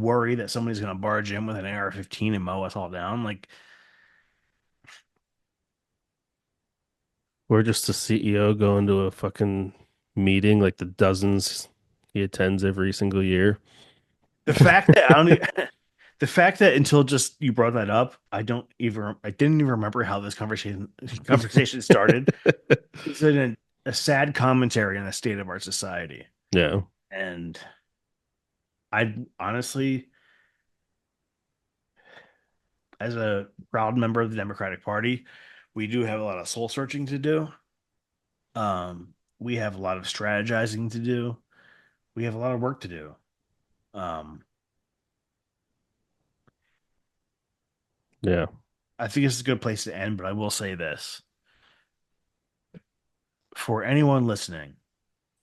worry that somebody's going to barge in with an AR-15 and mow us all down. Like, Or just the CEO going to a fucking meeting like the dozens he attends every single year. the fact that I don't e- the fact that until just you brought that up, I didn't even remember how this conversation started. It's a sad commentary on the state of our society. Yeah. And I honestly, as a proud member of the Democratic Party, we do have a lot of soul searching to do. We have a lot of strategizing to do. We have a lot of work to do. Um, Yeah. I think this is a good place to end, but I will say this. for anyone listening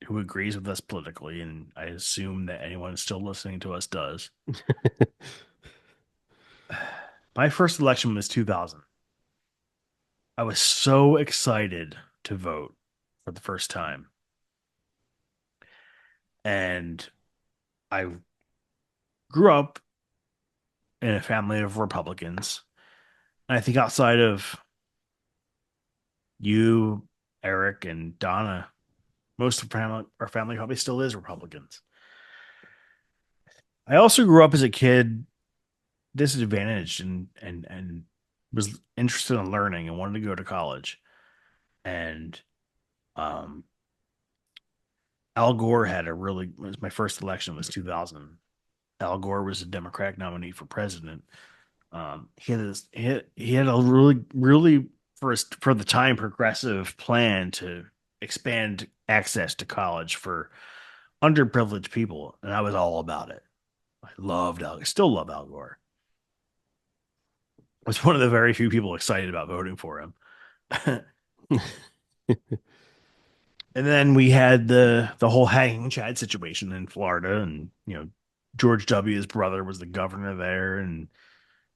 who agrees with us politically, and I assume that anyone still listening to us does, my first election was 2000. I was so excited to vote for the first time. And I grew up in a family of Republicans. And I think outside of you, Eric, and Donna, most of our family probably still is Republicans. I also grew up as a kid disadvantaged and was interested in learning and wanted to go to college. And um, Al Gore had a really was my first election was 2000. Al Gore was a Democratic nominee for president. He had a really for the time progressive plan to expand access to college for underprivileged people, and I was all about it. I still love Al Gore. I was one of the very few people excited about voting for him. And then we had the whole hanging Chad situation in Florida, and George W.'s brother was the governor there, and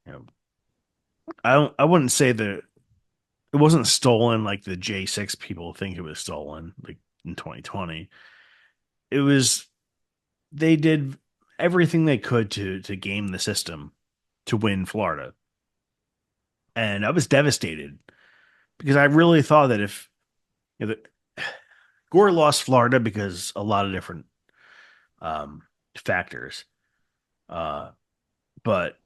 you know I wouldn't say that it wasn't stolen like the J6 people think it was stolen, like in 2020. It was they did everything they could to game the system to win Florida. And I was devastated because I really thought that if Gore lost Florida because a lot of different factors. Uh, but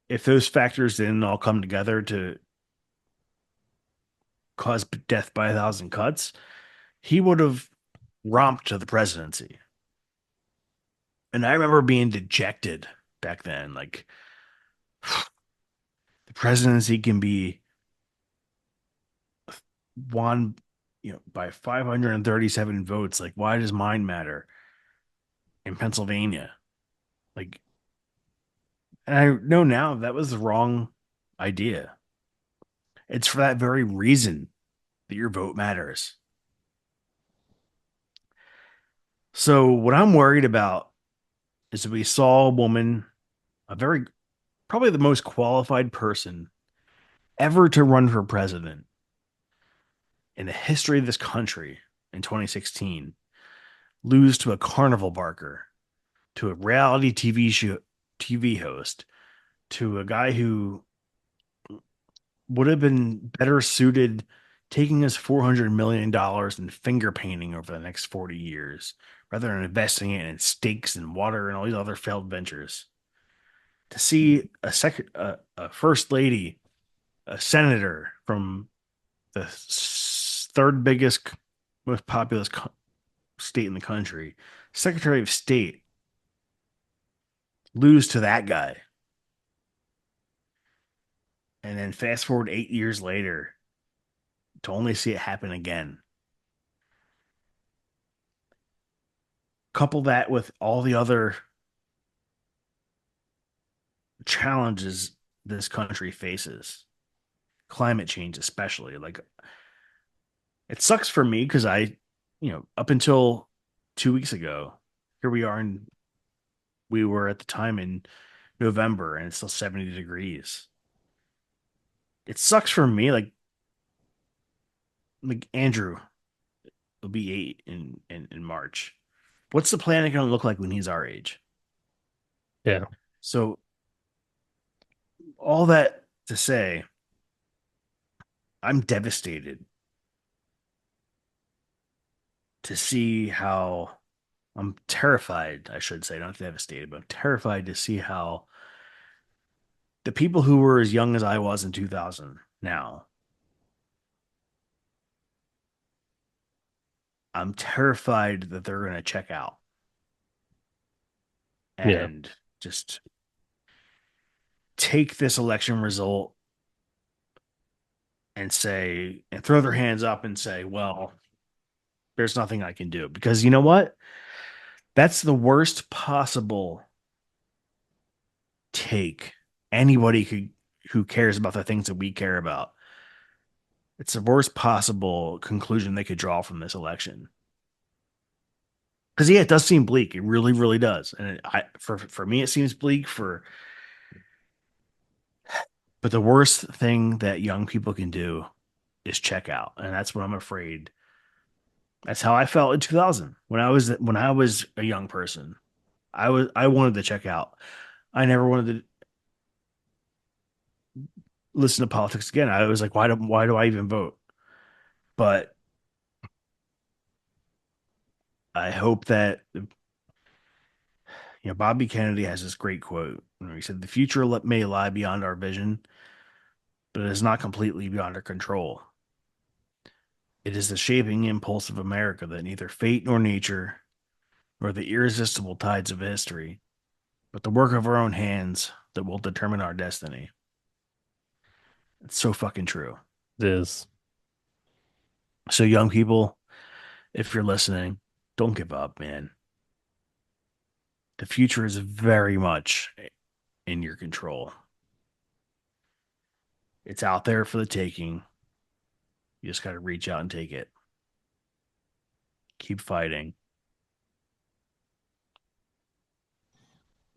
if those factors didn't all come together to cause death by a thousand cuts, he would have romped to the presidency. And I remember being dejected back then. Like, the presidency can be won, by 537 votes. Like, why does mine matter in Pennsylvania? Like, and I know now that was the wrong idea. It's for that very reason that your vote matters. So, what I'm worried about is that we saw a woman, a very probably the most qualified person ever to run for president in the history of this country in 2016, lose to a carnival barker, to a reality TV host, to a guy who would have been better suited taking his $400 million in finger painting over the next 40 years rather than investing it in steaks and water and all these other failed ventures. To see a first lady, a senator from the third biggest, most populous state in the country, Secretary of State, lose to that guy. And then fast forward 8 years later to only see it happen again. Couple that with all the other challenges this country faces, climate change especially. Like, it sucks for me because up until 2 weeks ago, here we are, and we were at the time in November, and it's still 70 degrees. It sucks for me, like Andrew will be 8 in March. What's the planet going to look like when he's our age? Yeah. So all that to say, I'm devastated to see how I'm terrified, I should say, not devastated, but I'm terrified to see how the people who were as young as I was in 2000 now, I'm terrified that they're going to check out Yeah. and just take this election result and throw their hands up and say, well, there's nothing I can do. Because you know what? That's the worst possible take anybody who cares about the things that we care about It's the worst possible conclusion they could draw from this election. Because yeah, it does seem bleak. It really, really does. And for me, it seems bleak. But the worst thing that young people can do is check out, and that's what I'm afraid. That's how I felt in 2000 when I was a young person. I wanted to check out. I never wanted to listen to politics again. I was like, why do I even vote? But I hope that Bobby Kennedy has this great quote. He said, "The future may lie beyond our vision, but it is not completely beyond our control. It is the shaping impulse of America that neither fate nor nature, nor the irresistible tides of history, but the work of our own hands that will determine our destiny." It's so fucking true. It is. So, young people, if you're listening, don't give up, man. The future is very much in your control. It's out there for the taking. You just got to reach out and take it. Keep fighting.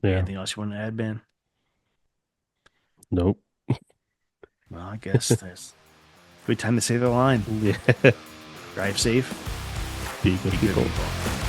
Yeah. Anything else you want to add, Ben? Nope. Well, I guess that's a good time to say the line. Yeah. Drive safe. Be good Be good people. people.